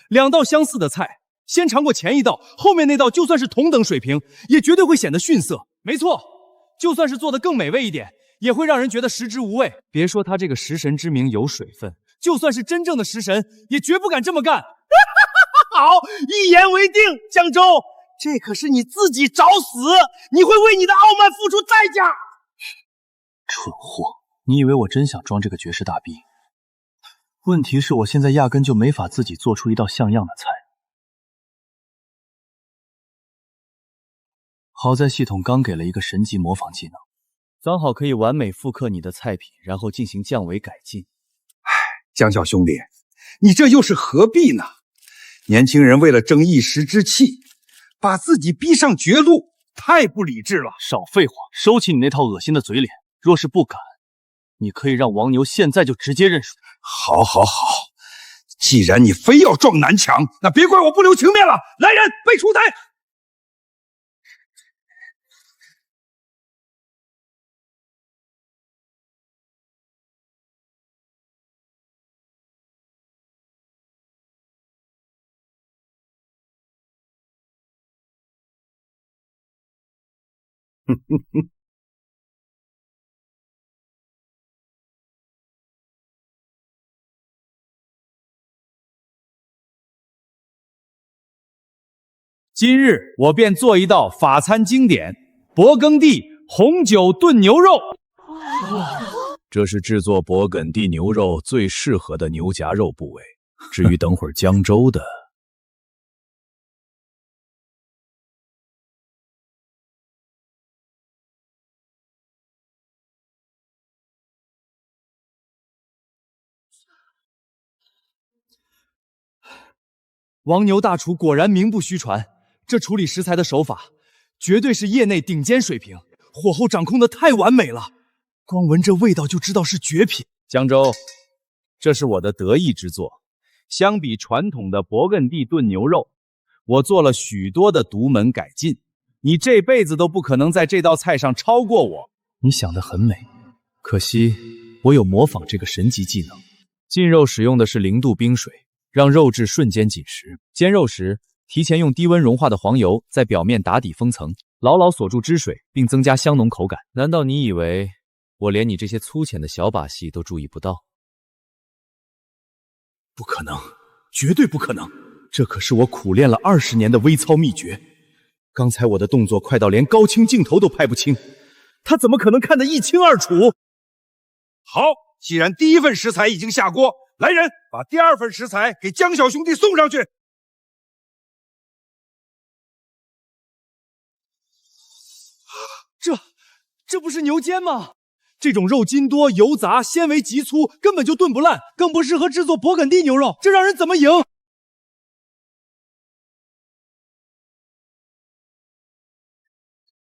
两道相似的菜，先尝过前一道，后面那道就算是同等水平，也绝对会显得逊色。没错，就算是做得更美味一点，也会让人觉得食之无味。别说他这个食神之名有水分，就算是真正的食神，也绝不敢这么干。
好，一言为定，江州，这可是你自己找死，你会为你的傲慢付出代价。
蠢货，你以为我真想装这个绝世大逼？问题是我现在压根就没法自己做出一道像样的菜。好在系统刚给了一个神级模仿技能，
刚好可以完美复刻你的菜品，然后进行降维改进。
江小兄弟，你这又是何必呢？年轻人为了争一时之气，把自己逼上绝路，太不理智了。
少废话，收起你那套恶心的嘴脸。若是不敢，你可以让王牛现在就直接认输。
好，既然你非要撞南墙，那别怪我不留情面了。来人，备出台。
今日我便做一道法餐经典勃艮第红酒炖牛肉。
这是制作勃艮第牛肉最适合的牛夹肉部位。至于等会儿江州的，
王牛大厨果然名不虚传，这处理食材的手法绝对是业内顶尖水平，火候掌控的太完美了。
光闻这味道就知道是绝品。
江州，这是我的得意之作。相比传统的勃艮第炖牛肉，我做了许多的独门改进，你这辈子都不可能在这道菜上超过我。
你想得很美，可惜我有模仿这个神级技能。
浸肉使用的是0度冰水，让肉质瞬间紧实。煎肉时，提前用低温融化的黄油在表面打底封层，牢牢锁住汁水，并增加香浓口感。难道你以为我连你这些粗浅的小把戏都注意不到？
不可能，绝对不可能！这可是我苦练了20年的微操秘诀。刚才我的动作快到连高清镜头都拍不清，他怎么可能看得一清二楚？
好，既然第一份食材已经下锅，来人，把第2份食材给江小兄弟送上去。
这不是牛肩吗？这种肉筋多油杂，纤维极粗，根本就炖不烂，更不适合制作勃艮第牛肉，这让人怎么赢？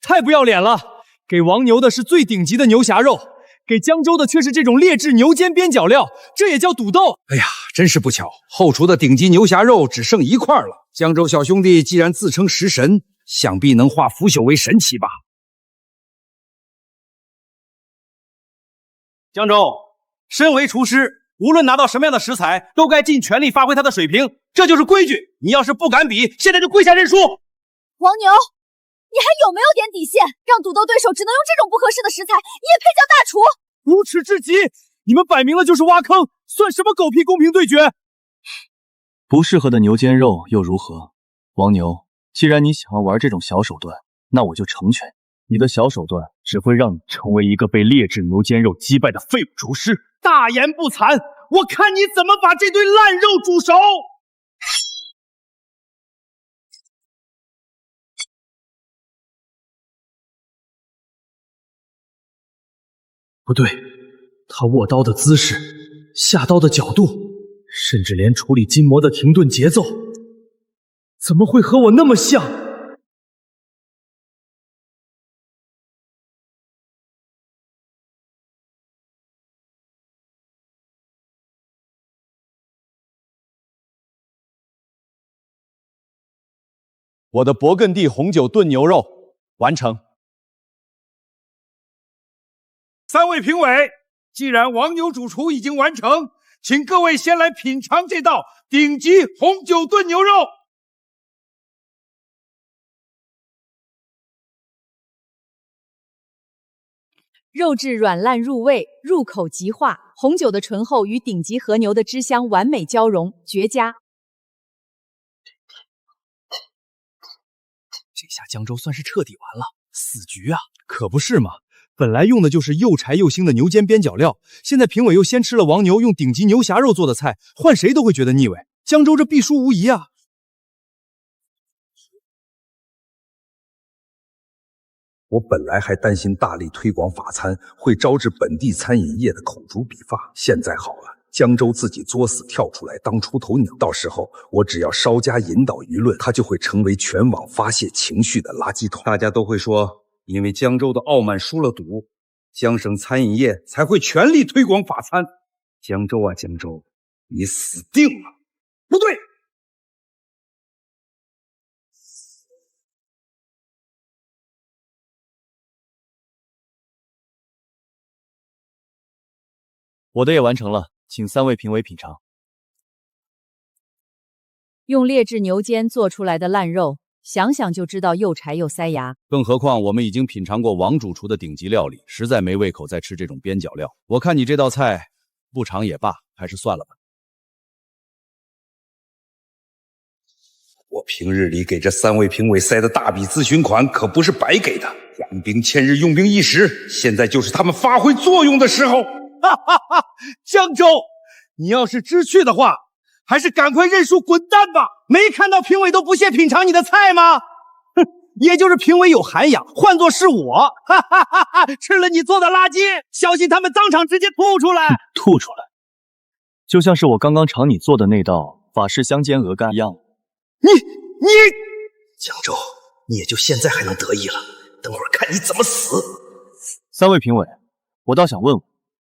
太不要脸了！给王牛的是最顶级的牛狭肉，给江州的却是这种劣质牛肩边角料，这也叫赌斗？
哎呀，真是不巧，后厨的顶级牛狭肉只剩1块了。江州小兄弟既然自称食神，想必能化腐朽为神奇吧？
江州，身为厨师，无论拿到什么样的食材，都该尽全力发挥他的水平，这就是规矩。你要是不敢比，现在就跪下认输。
王牛，你还有没有点底线？让赌斗对手只能用这种不合适的食材，你也配叫大厨？
无耻至极！你们摆明了就是挖坑，算什么狗屁公平对决？
不适合的牛肩肉又如何？王牛，既然你想要玩这种小手段，那我就成全。你的小手段只会让你成为一个被劣质牛肩肉击败的废物厨师。
大言不惭，我看你怎么把这堆烂肉煮熟！
不对，他握刀的姿势、下刀的角度，甚至连处理筋膜的停顿节奏，怎么会和我那么像？
我的勃艮第红酒炖牛肉完成。
3位评委，既然王牛主厨已经完成，请各位先来品尝这道顶级红酒炖牛肉。
肉质软烂入味，入口即化，红酒的醇厚与顶级和牛的脂香完美交融，绝佳。
这下江州算是彻底完了，死局啊！可不是嘛，本来用的就是又柴又腥的牛肩边角料，现在评委又先吃了王牛用顶级牛狭肉做的菜，换谁都会觉得腻味。江州这必输无疑啊！
我本来还担心大力推广法餐会招致本地餐饮业的口诛笔伐，现在好了。江州自己作死跳出来当出头鸟，到时候我只要稍加引导舆论，他就会成为全网发泄情绪的垃圾桶。大家都会说，因为江州的傲慢输了赌，江省餐饮业才会全力推广法餐。江州啊，江州，你死定了！不对，
我的也完成了。请3位评委品尝。
用劣质牛肩做出来的烂肉，想想就知道又柴又塞牙。
更何况我们已经品尝过王主厨的顶级料理，实在没胃口再吃这种边角料。我看你这道菜不尝也罢，还是算了吧。
我平日里给这3位评委塞的大笔咨询款可不是白给的，养兵千日，用兵一时，现在就是他们发挥作用的时候。
哈哈哈！江州，你要是知趣的话，还是赶快认输滚蛋吧！没看到评委都不屑品尝你的菜吗？哼，也就是评委有涵养，换作是我，哈哈哈哈！吃了你做的垃圾，小心他们当场直接吐出来！
吐出来，就像是我刚刚尝你做的那道法式香煎鹅肝一样。
你
江州，你也就现在还能得意了，等会儿看你怎么死！
3位评委，
我倒想问问，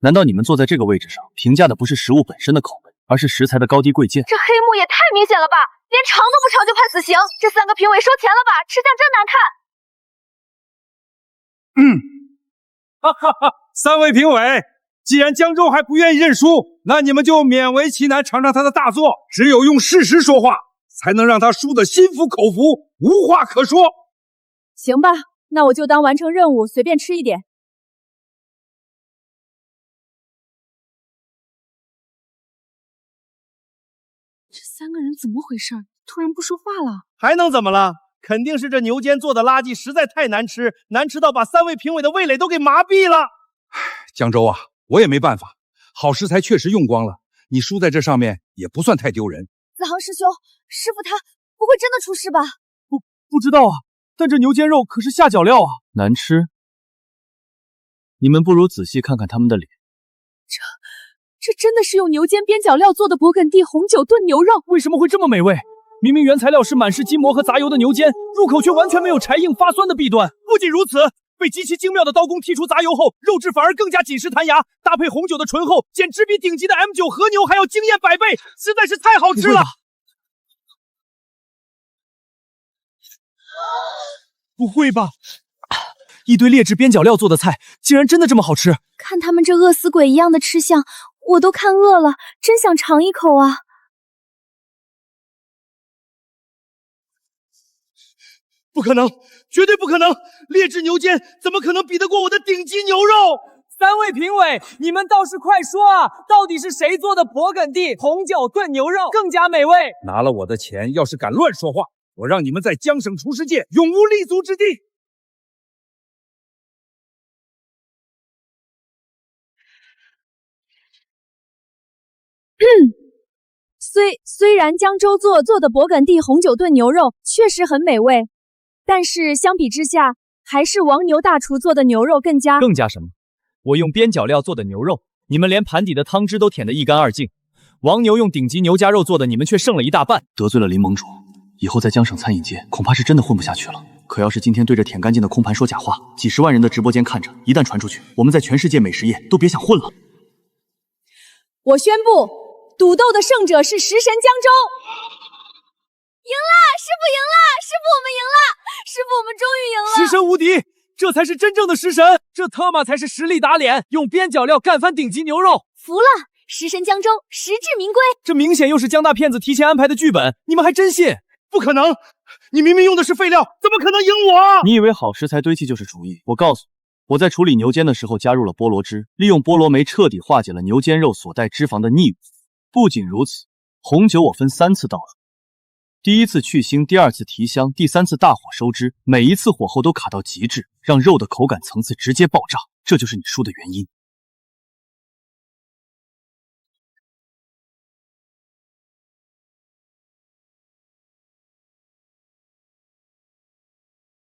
难道你们坐在这个位置上，评价的不是食物本身的口味，而是食材的高低贵贱？
这黑幕也太明显了吧！连尝都不尝就判死刑，这3个评委收钱了吧？吃相真难看。
哈哈哈！3位评委，既然江州还不愿意认输，那你们就勉为其难尝尝他的大作。只有用事实说话，才能让他输得心服口服，无话可说。
行吧，那我就当完成任务，随便吃一点。
这3个人怎么回事？突然不说话了？
还能怎么了？肯定是这牛肩做的垃圾实在太难吃，难吃到把3位评委的味蕾都给麻痹了。
江州啊，我也没办法，好食材确实用光了，你输在这上面也不算太丢人。
子航师兄，师傅他不会真的出事吧？
不知道啊，但这牛肩肉可是下脚料啊，
难吃。你们不如仔细看看他们的脸。
这真的是用牛肩边角料做的勃艮第红酒炖牛肉？
为什么会这么美味？明明原材料是满是筋膜和杂油的牛肩，入口却完全没有柴硬发酸的弊端。不仅如此，被极其精妙的刀工剔除杂油后，肉质反而更加紧实弹牙，搭配红酒的醇厚，简直比顶级的 M9 和牛还要惊艳100倍，实在是太好吃了。不会吧？一堆劣质边角料做的菜，竟然真的这么好吃？
看他们这饿死鬼一样的吃相，我都看饿了，真想尝一口啊！
不可能，绝对不可能！劣质牛肩怎么可能比得过我的顶级牛肉
？3位评委，你们倒是快说啊！到底是谁做的勃艮第红酒炖牛肉更加美味？
拿了我的钱，要是敢乱说话，我让你们在江省厨师界永无立足之地！
虽然江州做的勃艮第红酒炖牛肉确实很美味，但是相比之下，还是王牛大厨做的牛肉更加
什么？我用边角料做的牛肉，你们连盘底的汤汁都舔得一干二净。王牛用顶级牛夹肉做的，你们却剩了一大半。
得罪了林盟主，以后在江省餐饮界恐怕是真的混不下去了。可要是今天对着舔干净的空盘说假话，几十万人的直播间看着，一旦传出去，我们在全世界美食业都别想混了。
我宣布。赌斗的胜者是食神江州！
赢了，师傅赢了，师傅我们赢了，师傅我们终于赢了！
食神无敌，这才是真正的食神，这他妈才是实力打脸，用边角料干翻顶级牛肉！
服了，食神江州实至名归。
这明显又是江大骗子提前安排的剧本，你们还真信？
不可能，你明明用的是废料，怎么可能赢我？
你以为好食材堆砌就是厨艺？我告诉你。我在处理牛肩的时候加入了菠萝汁，利用菠萝酶彻底化解了牛肩肉所带脂肪的腻味。不仅如此，红酒我分3次倒入，第1次去腥，第2次提香，第3次大火收汁，每一次火候都卡到极致，让肉的口感层次直接爆炸，这就是你输的原因。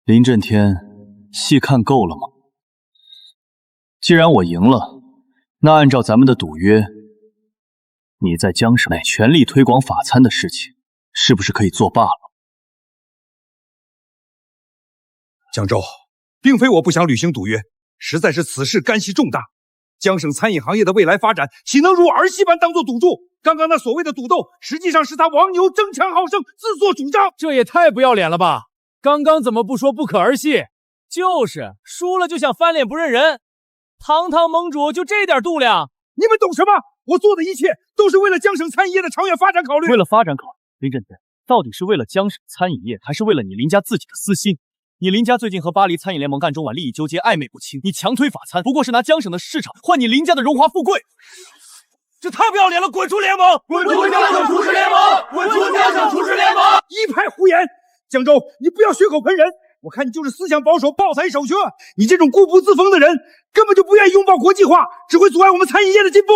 林震天，戏看够了吗？既然我赢了，那按照咱们的赌约，你在江省内全力推广法餐的事情，是不是可以作罢了？
江州，并非我不想履行赌约，实在是此事干系重大。江省餐饮行业的未来发展，岂能如儿戏般当作赌注？刚刚那所谓的赌斗，实际上是他王牛争强好胜，自作主张。
这也太不要脸了吧！刚刚怎么不说不可儿戏？就是输了就想翻脸不认人，堂堂盟主就这点度量？
你们懂什么？我做的一切都是为了江省餐饮业的长远发展考虑。
为了发展考虑，林震天，到底是为了江省餐饮业，还是为了你林家自己的私心？你林家最近和巴黎餐饮联盟干中碗利益纠结，暧昧不清。你强推法餐，不过是拿江省的市场换你林家的荣华富贵。
这太不要脸了！滚出联盟！
滚出江省厨师联盟！滚出江省厨师联盟！
一派胡言！江州，你不要血口喷人！我看你就是思想保守，抱残守缺。你这种固步自封的人，根本就不愿意拥抱国际化，只会阻碍我们餐饮业的进步。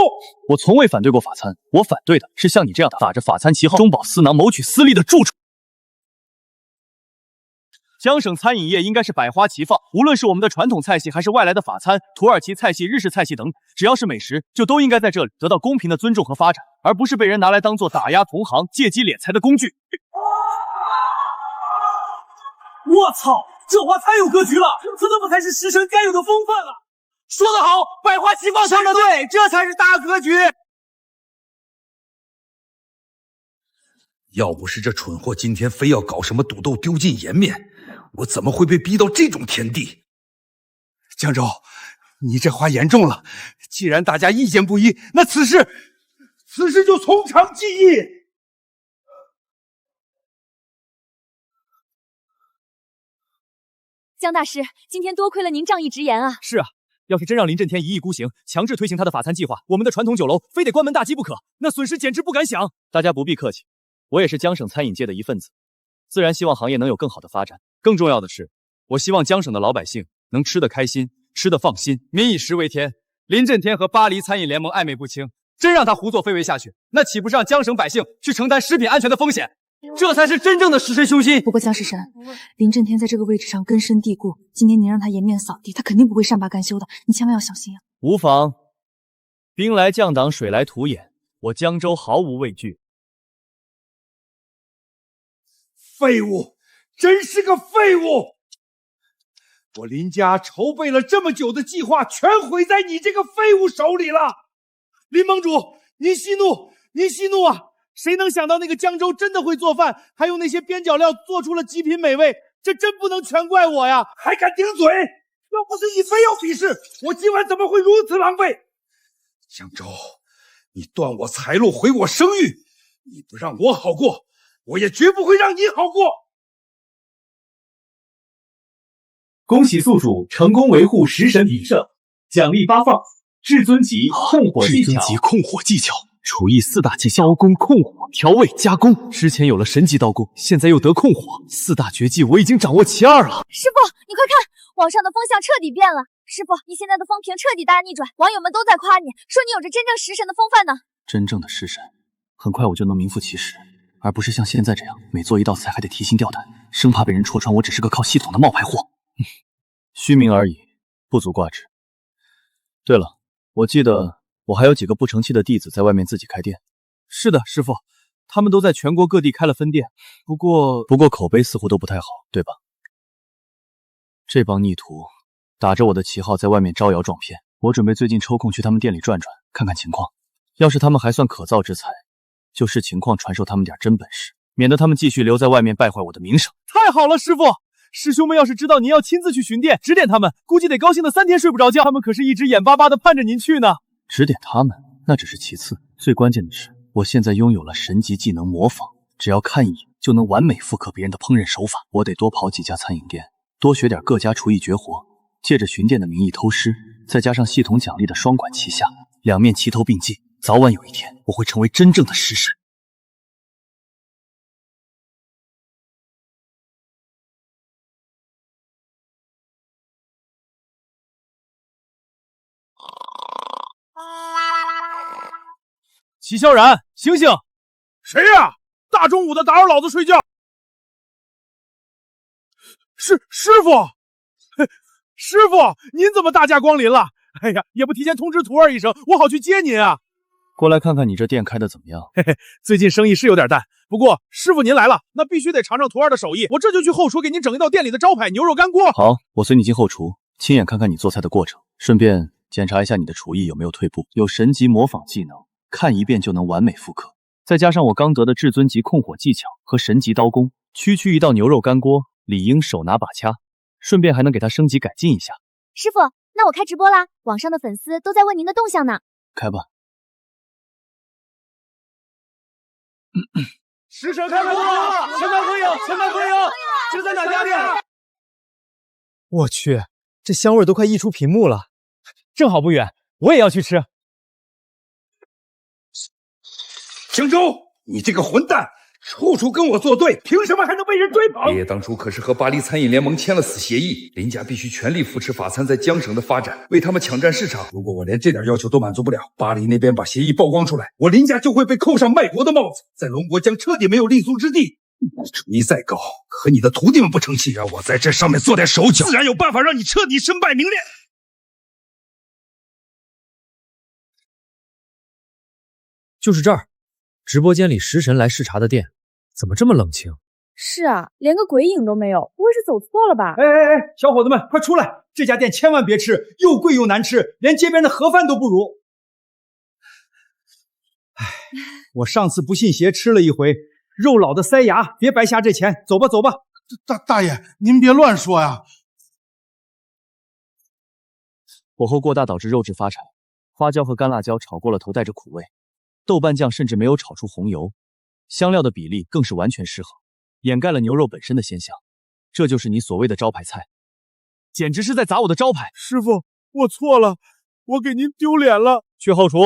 我从未反对过法餐，我反对的是像你这样打着法餐旗号中饱私囊、谋取私利的蛀虫。江省餐饮业应该是百花齐放，无论是我们的传统菜系，还是外来的法餐、土耳其菜系、日式菜系等，只要是美食，就都应该在这里得到公平的尊重和发展，而不是被人拿来当做打压同行、借机敛财的工具。
我操，这话太有格局了，这他妈才是食神该有的风范啊！说得好，百花齐放，唱得对，这才是大格局。
要不是这蠢货今天非要搞什么赌斗丢尽颜面，我怎么会被逼到这种田地？
江州，你这话严重了。既然大家意见不一，那此事就从长计议。
江大师，今天多亏了您仗义直言啊！
是啊，要是真让林震天一意孤行，强制推行他的法餐计划，我们的传统酒楼非得关门大吉不可，那损失简直不敢想。
大家不必客气，我也是江省餐饮界的一份子，自然希望行业能有更好的发展。更重要的是，我希望江省的老百姓能吃得开心，吃得放心。
民以食为天，林震天和巴黎餐饮联盟暧昧不清，真让他胡作非为下去，那岂不是让江省百姓去承担食品安全的风险？这才是真正的食神修心。
不过江食神，林震天在这个位置上根深蒂固，今天您让他颜面扫地，他肯定不会善罢甘休的，你千万要小心啊！
无妨，兵来将挡，水来土掩，我江州毫无畏惧。
废物，真是个废物！我林家筹备了这么久的计划，全毁在你这个废物手里了。
林盟主，您息怒，您息怒啊！谁能想到那个江州真的会做饭，还用那些边角料做出了极品美味？这真不能全怪我呀！
还敢顶嘴！要不是你非要比试，我今晚怎么会如此狼狈？江州，你断我财路，毁我声誉，你不让我好过，我也绝不会让你好过。
恭喜宿主成功维护食神名声，奖励发放：至尊级控火技巧。
至尊级控火技巧。厨艺4大技巧：刀工、控火、调味、加工。之前有了神级刀工，现在又得控火，4大绝技我已经掌握其2了。
师傅，你快看，网上的风向彻底变了。师傅，你现在的风评彻底大逆转，网友们都在夸你，说你有着真正食神的风范呢。
真正的食神，很快我就能名副其实，而不是像现在这样，每做一道菜还得提心吊胆，生怕被人戳穿我只是个靠系统的冒牌货。
虚名而已，不足挂齿。对了，我记得我还有几个不成器的弟子在外面自己开店。
是的，师傅，他们都在全国各地开了分店，不过
口碑似乎都不太好，对吧？这帮逆徒打着我的旗号在外面招摇撞骗，我准备最近抽空去他们店里转转，看看情况。要是他们还算可造之材，就视情况传授他们点真本事，免得他们继续留在外面败坏我的名声。
太好了，师傅！师兄们要是知道您要亲自去巡店，指点他们，估计得高兴的3天睡不着觉。他们可是一直眼巴巴的盼着您去呢。
指点他们那只是其次，最关键的是，我现在拥有了神级技能模仿，只要看一眼就能完美复刻别人的烹饪手法。我得多跑几家餐饮店，多学点各家厨艺绝活，借着巡店的名义偷师，再加上系统奖励的双管齐下，两面齐头并进，早晚有一天我会成为真正的食神。
齐萧然，醒醒！谁呀？大中午的打扰老子睡觉！师傅，师傅，您怎么大驾光临了？哎呀，也不提前通知徒儿一声，我好去接您啊！
过来看看你这店开的怎么样？
嘿嘿，最近生意是有点淡，不过师傅您来了，那必须得尝尝徒儿的手艺。我这就去后厨给您整一道店里的招牌牛肉干锅。
好，我随你进后厨，亲眼看看你做菜的过程，顺便检查一下你的厨艺有没有退步。有神级模仿技能，看一遍就能完美复刻，再加上我刚得的至尊级控火技巧和神级刀工，区一道牛肉干锅理应手拿把掐，顺便还能给它升级改进一下。
师傅，那我开直播啦，网上的粉丝都在问您的动向呢。
开吧。
食神开门了！前排合影，前排合影，这在哪家店？我去，这香味都快溢出屏幕了，正好不远，我也要去吃。
荆州，你这个混蛋，处处跟我作对，凭什么还能被人追捧？
爷爷当初可是和巴黎餐饮联盟签了死协议，林家必须全力扶持法餐在江省的发展，为他们抢占市场。如果我连这点要求都满足不了，巴黎那边把协议曝光出来，我林家就会被扣上卖国的帽子，在龙国将彻底没有立足之地。厨艺再高，和你的徒弟们不成器，让我在这上面做点手脚，自然有办法让你彻底身败名裂。
就是这儿。直播间里食神来视察的店，怎么这么冷清？
是啊，连个鬼影都没有，不会是走错了吧？
哎，小伙子们，快出来！这家店千万别吃，又贵又难吃，连街边的盒饭都不如。哎，我上次不信邪吃了一回，肉老的塞牙，别白瞎这钱。走吧，走吧。
大爷，您别乱说呀。
火候过大导致肉质发柴，花椒和干辣椒炒过了头带着苦味，豆瓣酱甚至没有炒出红油，香料的比例更是完全失衡，掩盖了牛肉本身的鲜香。这就是你所谓的招牌菜，简直是在砸我的招牌！
师傅，我错了，我给您丢脸了。
去后厨，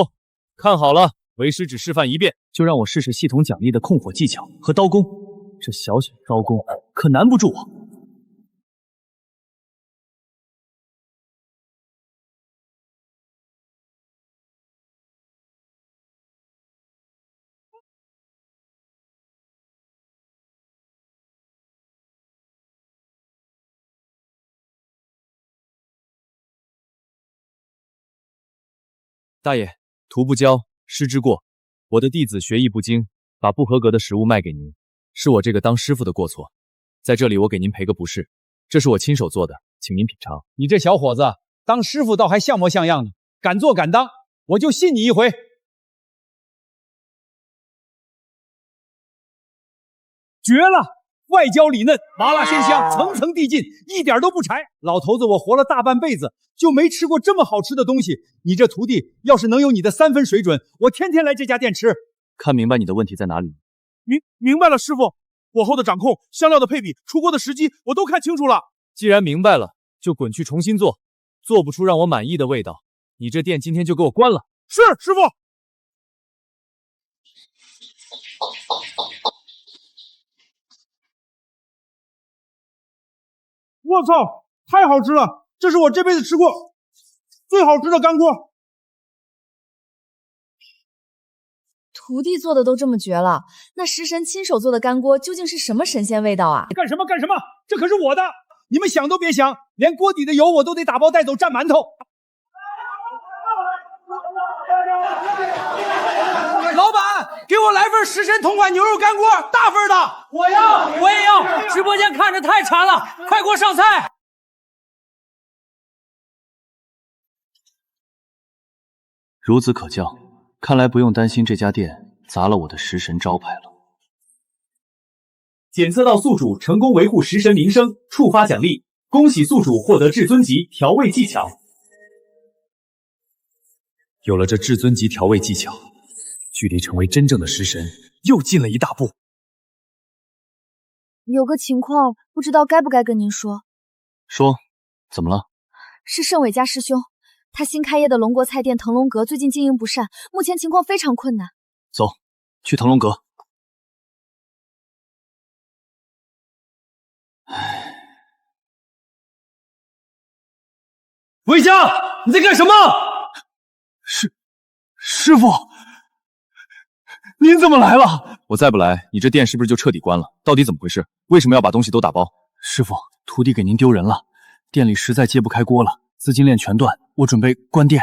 看好了，为师只示范一遍，
就让我试试系统奖励的控火技巧和刀工。这小小招工可难不住我。
大爷，徒不教，师之过。我的弟子学艺不精，把不合格的食物卖给您，是我这个当师傅的过错。在这里我给您赔个不是，这是我亲手做的，请您品尝。
你这小伙子当师傅倒还像模像样的，敢做敢当，我就信你一回。绝了！外焦里嫩，麻辣鲜香，层层递进，一点都不柴。老头子，我活了大半辈子，就没吃过这么好吃的东西。你这徒弟要是能有你的3分水准，我天天来这家店吃。
看明白你的问题在哪里？
明白了，师傅。火候的掌控、香料的配比、出锅的时机，我都看清楚了。
既然明白了，就滚去重新做，做不出让我满意的味道，你这店今天就给我关了。
是，师傅。我操，太好吃了！这是我这辈子吃过最好吃的干锅。
徒弟做的都这么绝了，那食神亲手做的干锅究竟是什么神仙味道啊？
干什么？这可是我的！你们想都别想，连锅底的油我都得打包带走蘸馒头。老板，给我来份食神同款牛肉干锅，大份的。
我要，我也要。直播间看着太馋了，快给我上菜。
孺子可教，看来不用担心这家店砸了我的食神招牌了。
检测到宿主成功维护食神名声，触发奖励，恭喜宿主获得至尊级调味技巧。
有了这至尊级调味技巧，距离成为真正的食神又近了一大步。
有个情况，不知道该不该跟您说。
说，怎么了？
是盛伟家师兄，他新开业的龙国菜店腾龙阁最近经营不善，目前情况非常困难。
走，去腾龙阁。
魏家，你在干什么？
师傅，您怎么来了？我再不来，你这店是不是就彻底关了？到底怎么回事？为什么要把东西都打包？师傅，徒弟给您丢人了，店里实在揭不开锅了，资金链全断，我准备关店。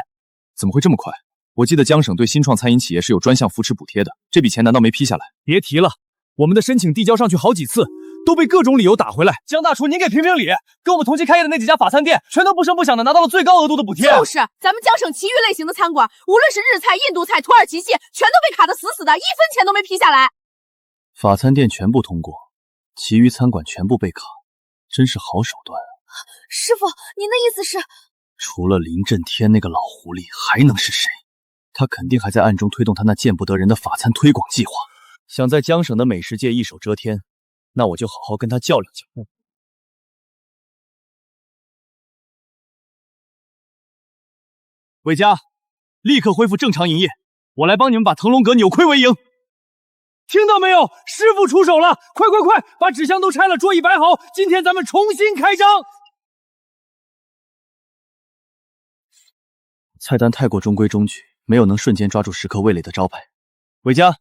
怎么会这么快？我记得江省对新创餐饮企业是有专项扶持补贴的，这笔钱难道没批下来？
别提了，我们的申请递交上去好几次，都被各种理由打回来。江大厨，您给评评理，跟我们同期开业的那几家法餐店，全都不声不响的拿到了最高额度的补贴。
就是，咱们江省其余类型的餐馆，无论是日菜、印度菜、土耳其系，全都被卡得死死的，1分钱都没批下来。
法餐店全部通过，其余餐馆全部被卡，真是好手段啊！
师傅，您的意思是？
除了林震天那个老狐狸，还能是谁？他肯定还在暗中推动他那见不得人的法餐推广计划。想在江省的美食界一手遮天，那我就好好跟他较量较量。魏家，立刻恢复正常营业，我来帮你们把腾龙阁扭亏为盈。
听到没有？师傅出手了！快快快，把纸箱都拆了，桌椅摆好，今天咱们重新开张。
菜单太过中规中矩，没有能瞬间抓住食客味蕾的招牌。魏家，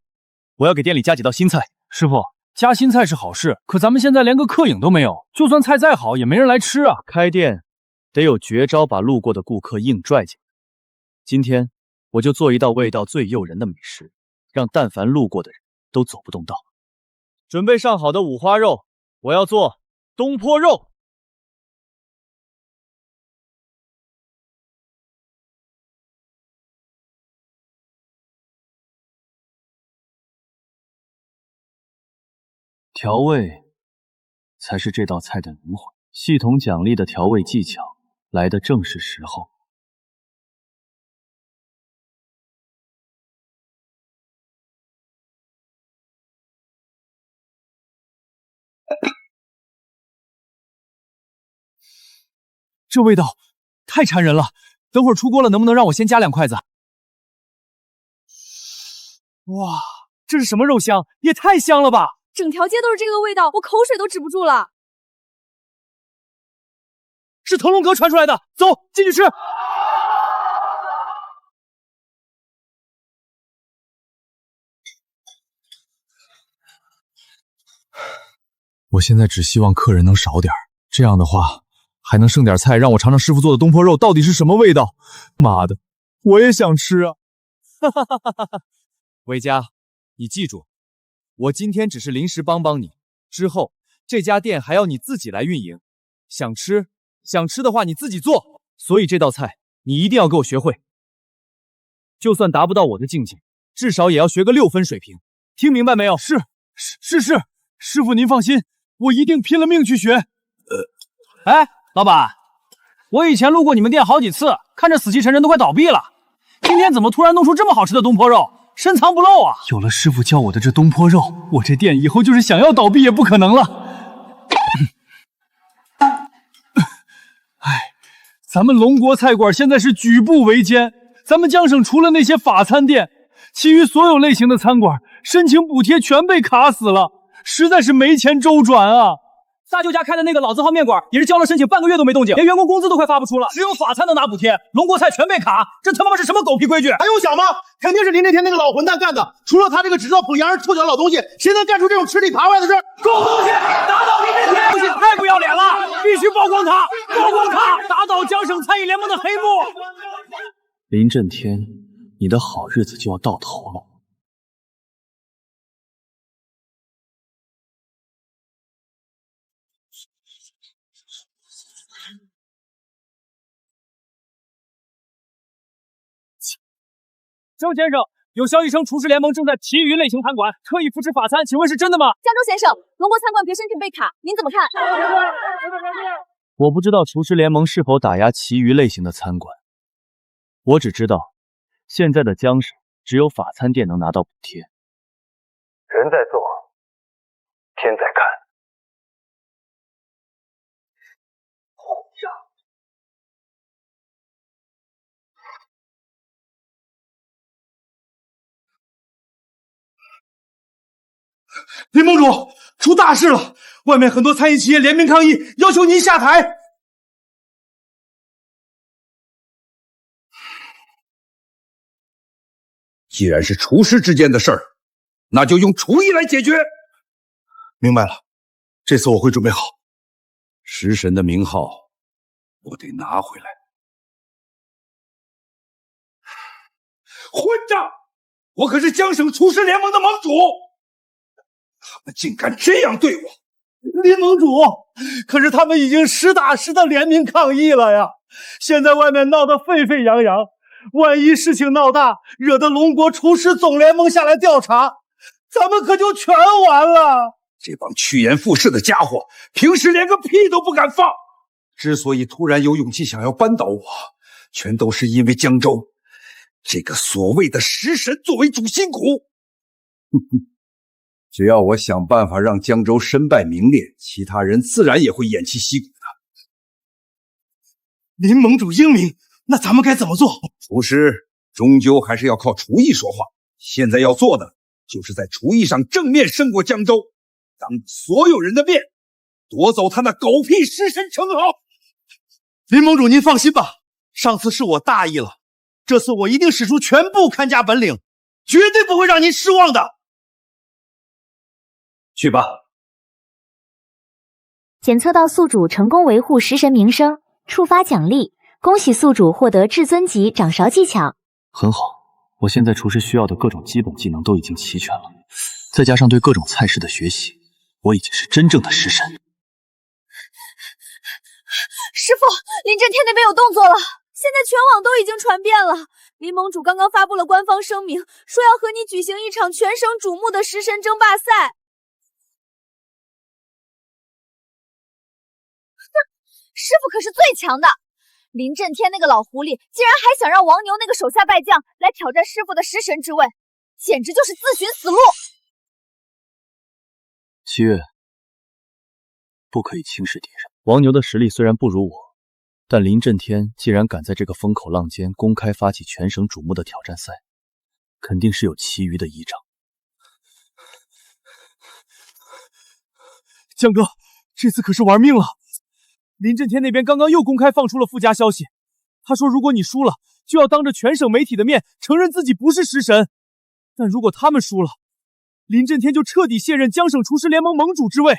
我要给店里加几道新菜。
师傅，加新菜是好事，可咱们现在连个客影都没有，就算菜再好，也没人来吃啊。
开店得有绝招，把路过的顾客硬拽进来。今天我就做一道味道最诱人的美食，让但凡路过的人都走不动道。
准备上好的五花肉，我要做东坡肉。调味才是这道菜的灵魂，系统奖励的调味技巧来的正是时候。
这味道太馋人了，等会儿出锅了，能不能让我先加2筷子？哇，这是什么肉香？也太香了吧！
整条街都是这个味道，我口水都止不住了。
是腾龙阁传出来的，走进去吃。
我现在只希望客人能少点，这样的话还能剩点菜，让我尝尝师傅做的东坡肉到底是什么味道。妈的，我也想吃啊！哈哈哈哈哈！韦家，你记住，我今天只是临时帮你，之后这家店还要你自己来运营。想吃的话你自己做，所以这道菜你一定要给我学会。就算达不到我的境界，至少也要学个6分水平，听明白没有？是，师傅您放心，我一定拼了命去学。
哎，老板，我以前路过你们店好几次，看着死气沉沉都快倒闭了，今天怎么突然弄出这么好吃的东坡肉，深藏不露啊！
有了师傅教我的这东坡肉，我这店以后就是想要倒闭也不可能了。哎，咱们龙国菜馆现在是举步维艰，咱们江省除了那些法餐店，其余所有类型的餐馆申请补贴全被卡死了，实在是没钱周转啊！
大舅家开的那个老字号面馆也是交了申请半个月都没动静，连员工工资都快发不出了，只有法餐能拿补贴，龙国菜全被卡，这他妈是什么狗屁规矩？
还用想吗？肯定是林震天那个老混蛋干的！除了他这个只知道捧洋人臭脚的老东西，谁能干出这种吃里扒外的事？
狗东西，打倒林震天！东西太不要脸了，必须曝光他，曝光他，打倒江省餐饮联盟的黑幕！
林震天，你的好日子就要到头了。
周先生，有消息称厨师联盟正在其余类型餐馆特意扶持法餐，请问是真的吗？
江州先生，龙国餐馆别申请被卡，您怎么看？
我不知道厨师联盟是否打压其余类型的餐馆，我只知道现在的江省只有法餐店能拿到补贴。
人在做，天在看。
林盟主，出大事了！外面很多餐饮企业联名抗议，要求您下台。
既然是厨师之间的事儿，那就用厨艺来解决。
明白了，这次我会准备好。
食神的名号，我得拿回来。混账！我可是江省厨师联盟的盟主。他们竟敢这样对我！
林盟主，可是他们已经实打实的联名抗议了呀！现在外面闹得沸沸扬扬，万一事情闹大，惹得龙国厨师总联盟下来调查，咱们可就全完了！
这帮趋炎附势的家伙，平时连个屁都不敢放。之所以突然有勇气想要扳倒我，全都是因为江州这个所谓的食神作为主心骨。只要我想办法让江州身败名裂，其他人自然也会偃旗息鼓的。
林盟主英明，那咱们该怎么做？
厨师终究还是要靠厨艺说话，现在要做的就是在厨艺上正面胜过江州，当所有人的面夺走他那狗屁食神称号。
林盟主您放心吧，上次是我大意了，这次我一定使出全部看家本领，绝对不会让您失望的。
去吧。
检测到宿主成功维护食神名声，触发奖励，恭喜宿主获得至尊级掌勺技巧。
很好，我现在厨师需要的各种基本技能都已经齐全了，再加上对各种菜式的学习，
我已经是真正的食神。
师傅，林震天那边有动作了，现在全网都已经传遍了。林盟主刚刚发布了官方声明，说要和你举行一场全省瞩目的食神争霸赛。师傅可是最强的，林震天那个老狐狸竟然还想让王牛那个手下败将来挑战师傅的食神之位，简直就是自寻死路。
七月，不可以轻视敌人。王牛的实力虽然不如我，但林震天既然敢在这个风口浪尖公开发起全省瞩目的挑战赛，肯定是有其余的依仗。
江哥，这次可是玩命了！林震天那边刚刚又公开放出了附加消息，他说如果你输了，就要当着全省媒体的面承认自己不是食神，但如果他们输了，林震天就彻底卸任江省厨师联盟盟主之位。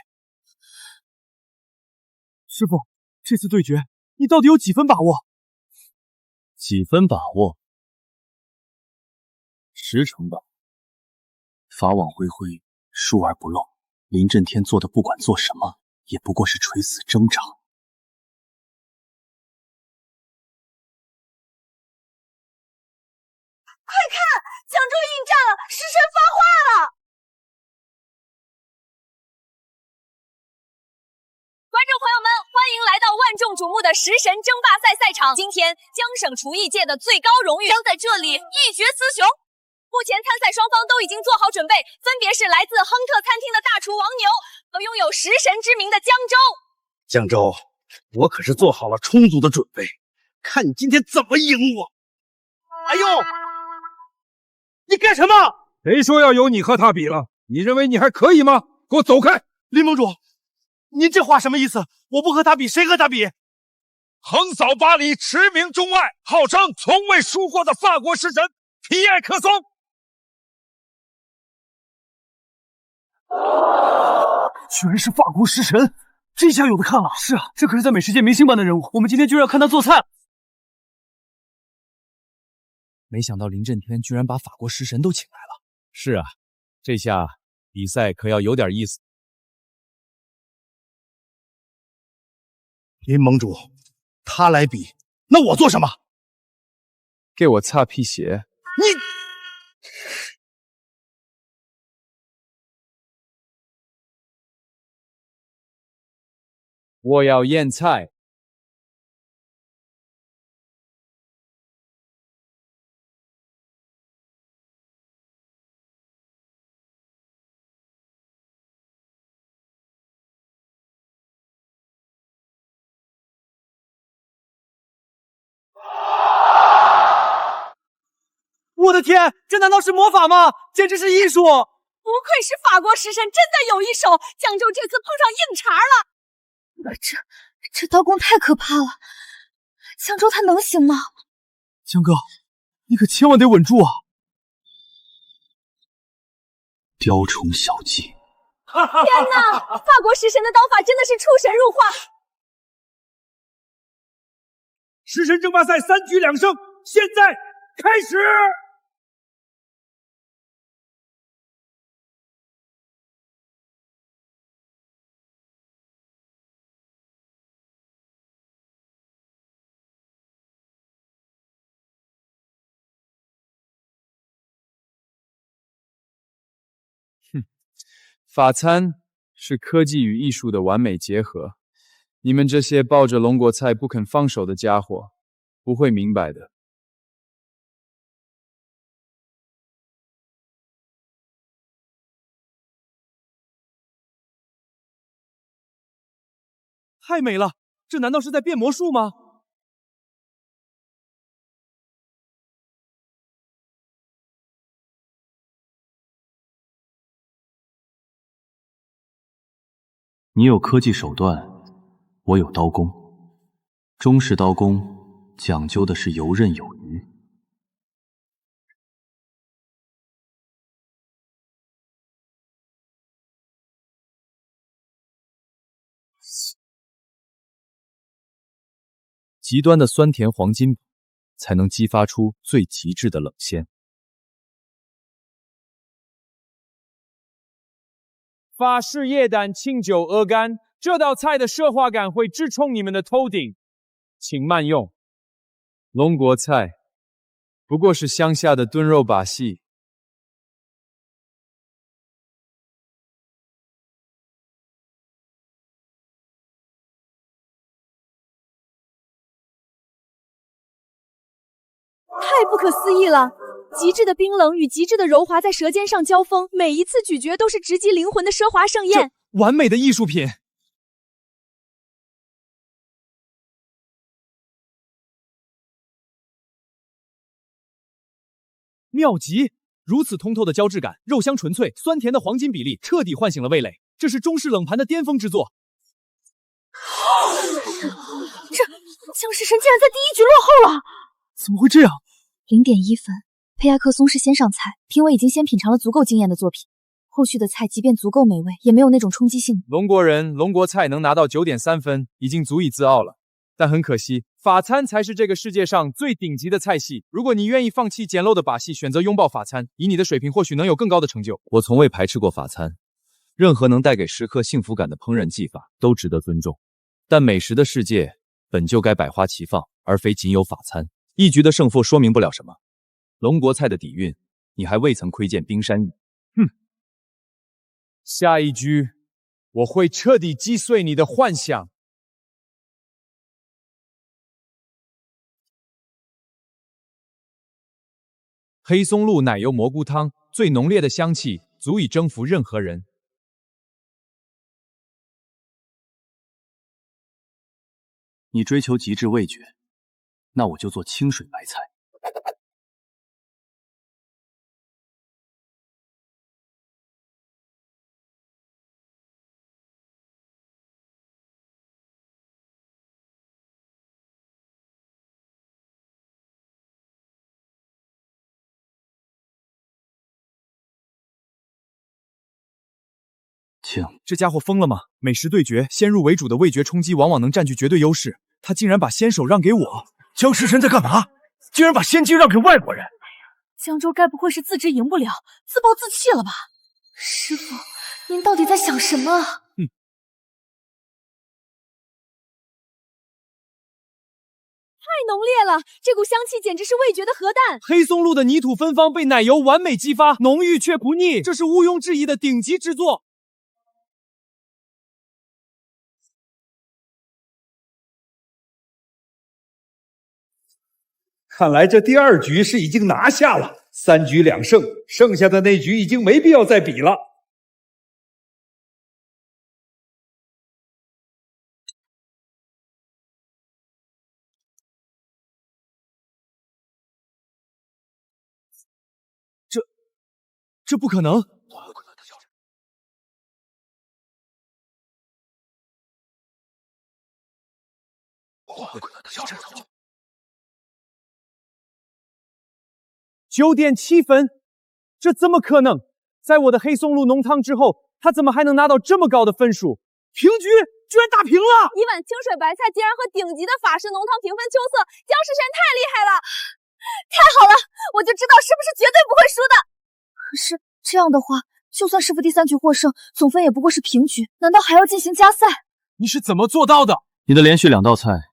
师傅，这次对决你到底有几分把握？
几分把握？10成吧。法网恢恢，疏而不漏。林震天做的不管做什么，也不过是垂死挣扎。
快看，江州应战了，食神发话了！观众朋友们，欢迎来到万众瞩目的食神争霸赛赛场。今天，江省厨艺界的最高荣誉将在这里一决雌雄。目前参赛双方都已经做好准备，分别是来自亨特餐厅的大厨王牛和拥有食神之名的江州。
江州，我可是做好了充足的准备，看你今天怎么赢我！哎呦，你干什么？
谁说要由你和他比了？你认为你还可以吗？给我走开！
林盟主，您这话什么意思？我不和他比，谁和他比？
横扫巴黎，驰名中外，号称从未输过的法国食神皮埃克松。
居然是法国食神，这下有的看了。是啊，这可是在美食界明星般的人物，我们今天就要看他做菜了。没想到林震天居然把法国食神都请来了。
是啊，这下比赛可要有点意思。
林盟主，他来比，那我做什么？
给我擦皮鞋！
你。
我要腌菜。
我的天，这难道是魔法吗？简直是艺术！
不愧是法国食神，真的有一手。江州这次碰上硬茬了。这刀工太可怕了，江州他能行吗？
江哥，你可千万得稳住啊！
雕虫小技！
天哪，法国食神的刀法真的是出神入化！
食神争霸赛3局2胜，现在开始！
法餐是科技与艺术的完美结合，你们这些抱着龙果菜不肯放手的家伙，不会明白的。
太美了，这难道是在变魔术吗？
你有科技手段，我有刀工。中式刀工讲究的是游刃有余。
极端的酸甜黄金才能激发出最极致的冷鲜。
法式液胆清酒鹅肝，这道菜的奢华感会直冲你们的头顶，请慢用。龙国菜不过是乡下的炖肉把戏。
太不可思议了！极致的冰冷与极致的柔滑在舌尖上交锋，每一次咀嚼都是直击灵魂的奢华盛宴，
完美的艺术品。妙极！如此通透的胶质感，肉香纯粹，酸甜的黄金比例，彻底唤醒了味蕾。这是中式冷盘的巅峰之作。
这江世神竟然在第一局落后了！
怎么会这样
？0.1分。佩埃克松是先上菜，评委已经先品尝了足够惊艳的作品，后续的菜即便足够美味，也没有那种冲击性。
龙国人龙国菜能拿到9.3分，已经足以自傲了。但很可惜，法餐才是这个世界上最顶级的菜系。如果你愿意放弃简陋的把戏，选择拥抱法餐，以你的水平或许能有更高的成就。
我从未排斥过法餐，任何能带给食客幸福感的烹饪技法都值得尊重。但美食的世界本就该百花齐放，而非仅有法餐。一局的胜负说明不了什么。龙国菜的底蕴，你还未曾窥见冰山芋。
下一局，我会彻底击碎你的幻想。黑松露奶油蘑菇汤，最浓烈的香气足以征服任何人。
你追求极致味觉，那我就做清水白菜。
这家伙疯了吗？美食对决，先入为主的味觉冲击往往能占据绝对优势。他竟然把先手让给我！
江世神在干嘛？竟然把先机让给外国人！
江州该不会是自知赢不了，自暴自弃了吧？师傅，您到底在想什么？
太浓烈了，这股香气简直是味觉的核弹。
黑松露的泥土芬芳被奶油完美激发，浓郁却不腻，这是毋庸置疑的顶级之作。
看来这第2局是已经拿下了，3局2胜，剩下的那局已经没必要再比了。
这不可能！9.7
分，这怎么可能？在我的黑松露浓汤之后，他怎么还能拿到这么高的分数？平局，居然打平了！
一碗清水白菜竟然和顶级的法式浓汤平分秋色，江世神太厉害了！
太好了，我就知道师傅是绝对不会输的。可是这样的话，就算师傅第3局获胜，总分也不过是平局，难道还要进行加赛？
你是怎么做到的？
你的连续2道菜，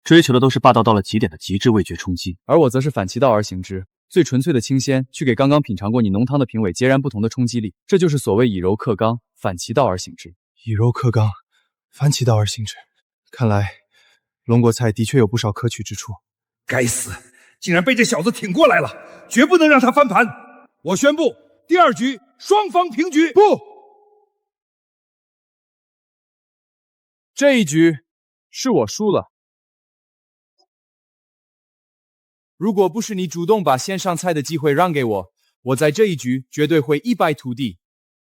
追求的都是霸道到了极点的极致味觉冲击，
而我则是反其道而行之。最纯粹的清鲜，去给刚刚品尝过你浓汤的评委截然不同的冲击力，这就是所谓以柔克刚，反其道而行之。
以柔克刚，反其道而行之。看来龙国菜的确有不少可取之处。
该死，竟然被这小子挺过来了，绝不能让他翻盘！我宣布，第2局双方平局。不，
这一局是我输了。如果不是你主动把先上菜的机会让给我，我在这一局绝对会一败涂地。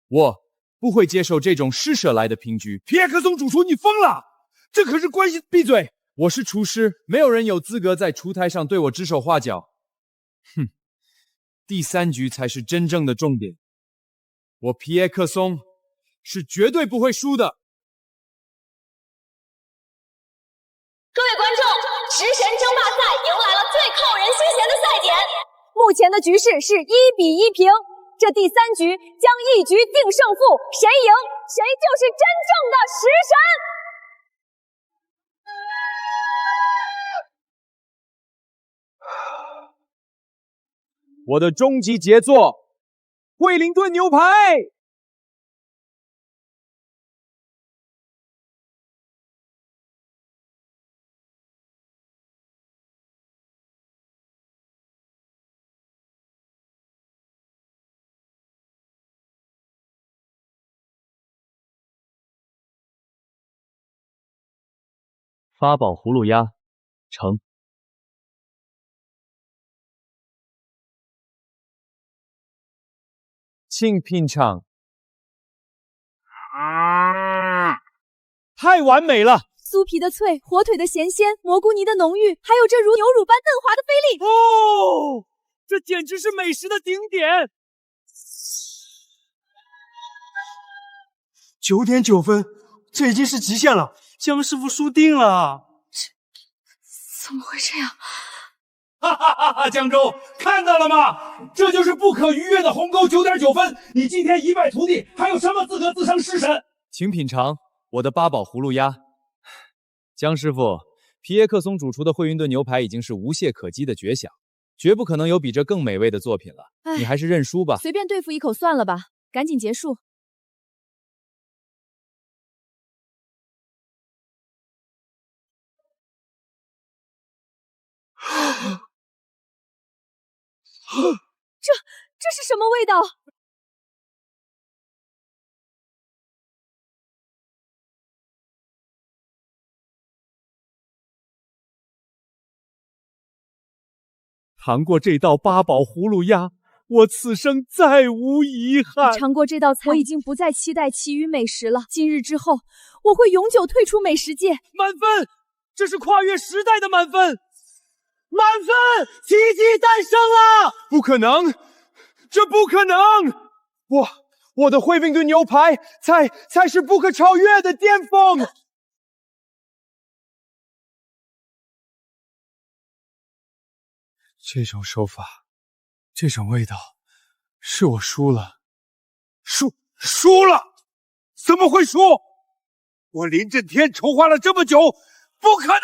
我不会接受这种施舍来的平局。
皮埃克松主厨，你疯了！这可是关系……
闭嘴！我是厨师，没有人有资格在厨台上对我指手画脚。哼，第3局才是真正的重点。我皮埃克松是绝对不会输的。
各位观众，食神争霸赛迎来了最扣人心弦的赛点。目前的局势是1比1平，这第3局将一局定胜负，谁赢谁就是真正的食神。
我的终极杰作，惠灵顿牛排。
八宝葫芦鸭，成。
请品尝。太完美了！
酥皮的脆，火腿的咸鲜，蘑菇泥的浓郁，还有这如牛乳般嫩滑的菲力。
哦，这简直是美食的顶点
！9.9分，这已经是极限了。江师傅输定了。
怎么会这样？
哈哈哈哈！江州看到了吗？这就是不可逾越的鸿沟，9.9分。你今天一败涂地，还有什么资格自称食神？
请品尝我的八宝葫芦鸭。江师傅，皮耶克松主厨的惠灵顿牛排已经是无懈可击的绝响，绝不可能有比这更美味的作品了。你还是认输吧，
随便对付一口算了吧，赶紧结束。这是什么味道？
尝过这道八宝葫芦鸭，我此生再无遗憾。
尝过这道菜，我已经不再期待其余美食了。今日之后，我会永久退出美食界。
满分，这是跨越时代的满分！满分！奇迹诞生了！不可能，这不可能！我的惠灵顿牛排才是不可超越的巅峰！
这种手法，这种味道，是我输了。
输了？怎么会输？我林震天筹划了这么久，不可能！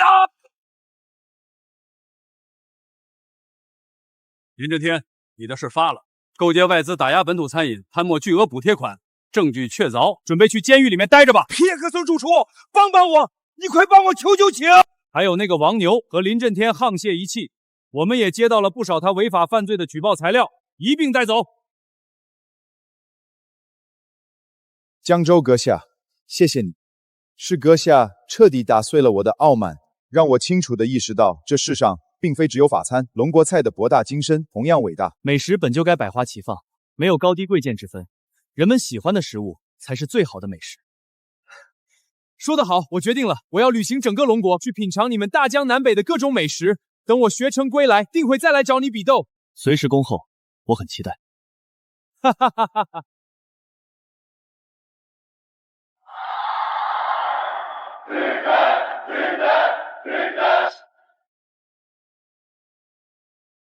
林震天，你的事发了，勾结外资打压本土餐饮，贪墨巨额补贴款，证据确凿，准备去监狱里面待着吧。
皮耶克松主厨，帮帮我！你快帮我求求情！
还有那个王牛和林震天沆瀣一气，我们也接到了不少他违法犯罪的举报材料，一并带走。
江州阁下，谢谢你，是阁下彻底打碎了我的傲慢，让我清楚地意识到这世上并非只有法餐，龙国菜的博大精深同样伟大。
美食本就该百花齐放，没有高低贵贱之分，人们喜欢的食物才是最好的美食。
说得好，我决定了，我要旅行整个龙国，去品尝你们大江南北的各种美食。等我学成归来，定会再来找你比斗。
随时恭候，我很期待。
哈哈哈哈哈！
女神，女神，女神！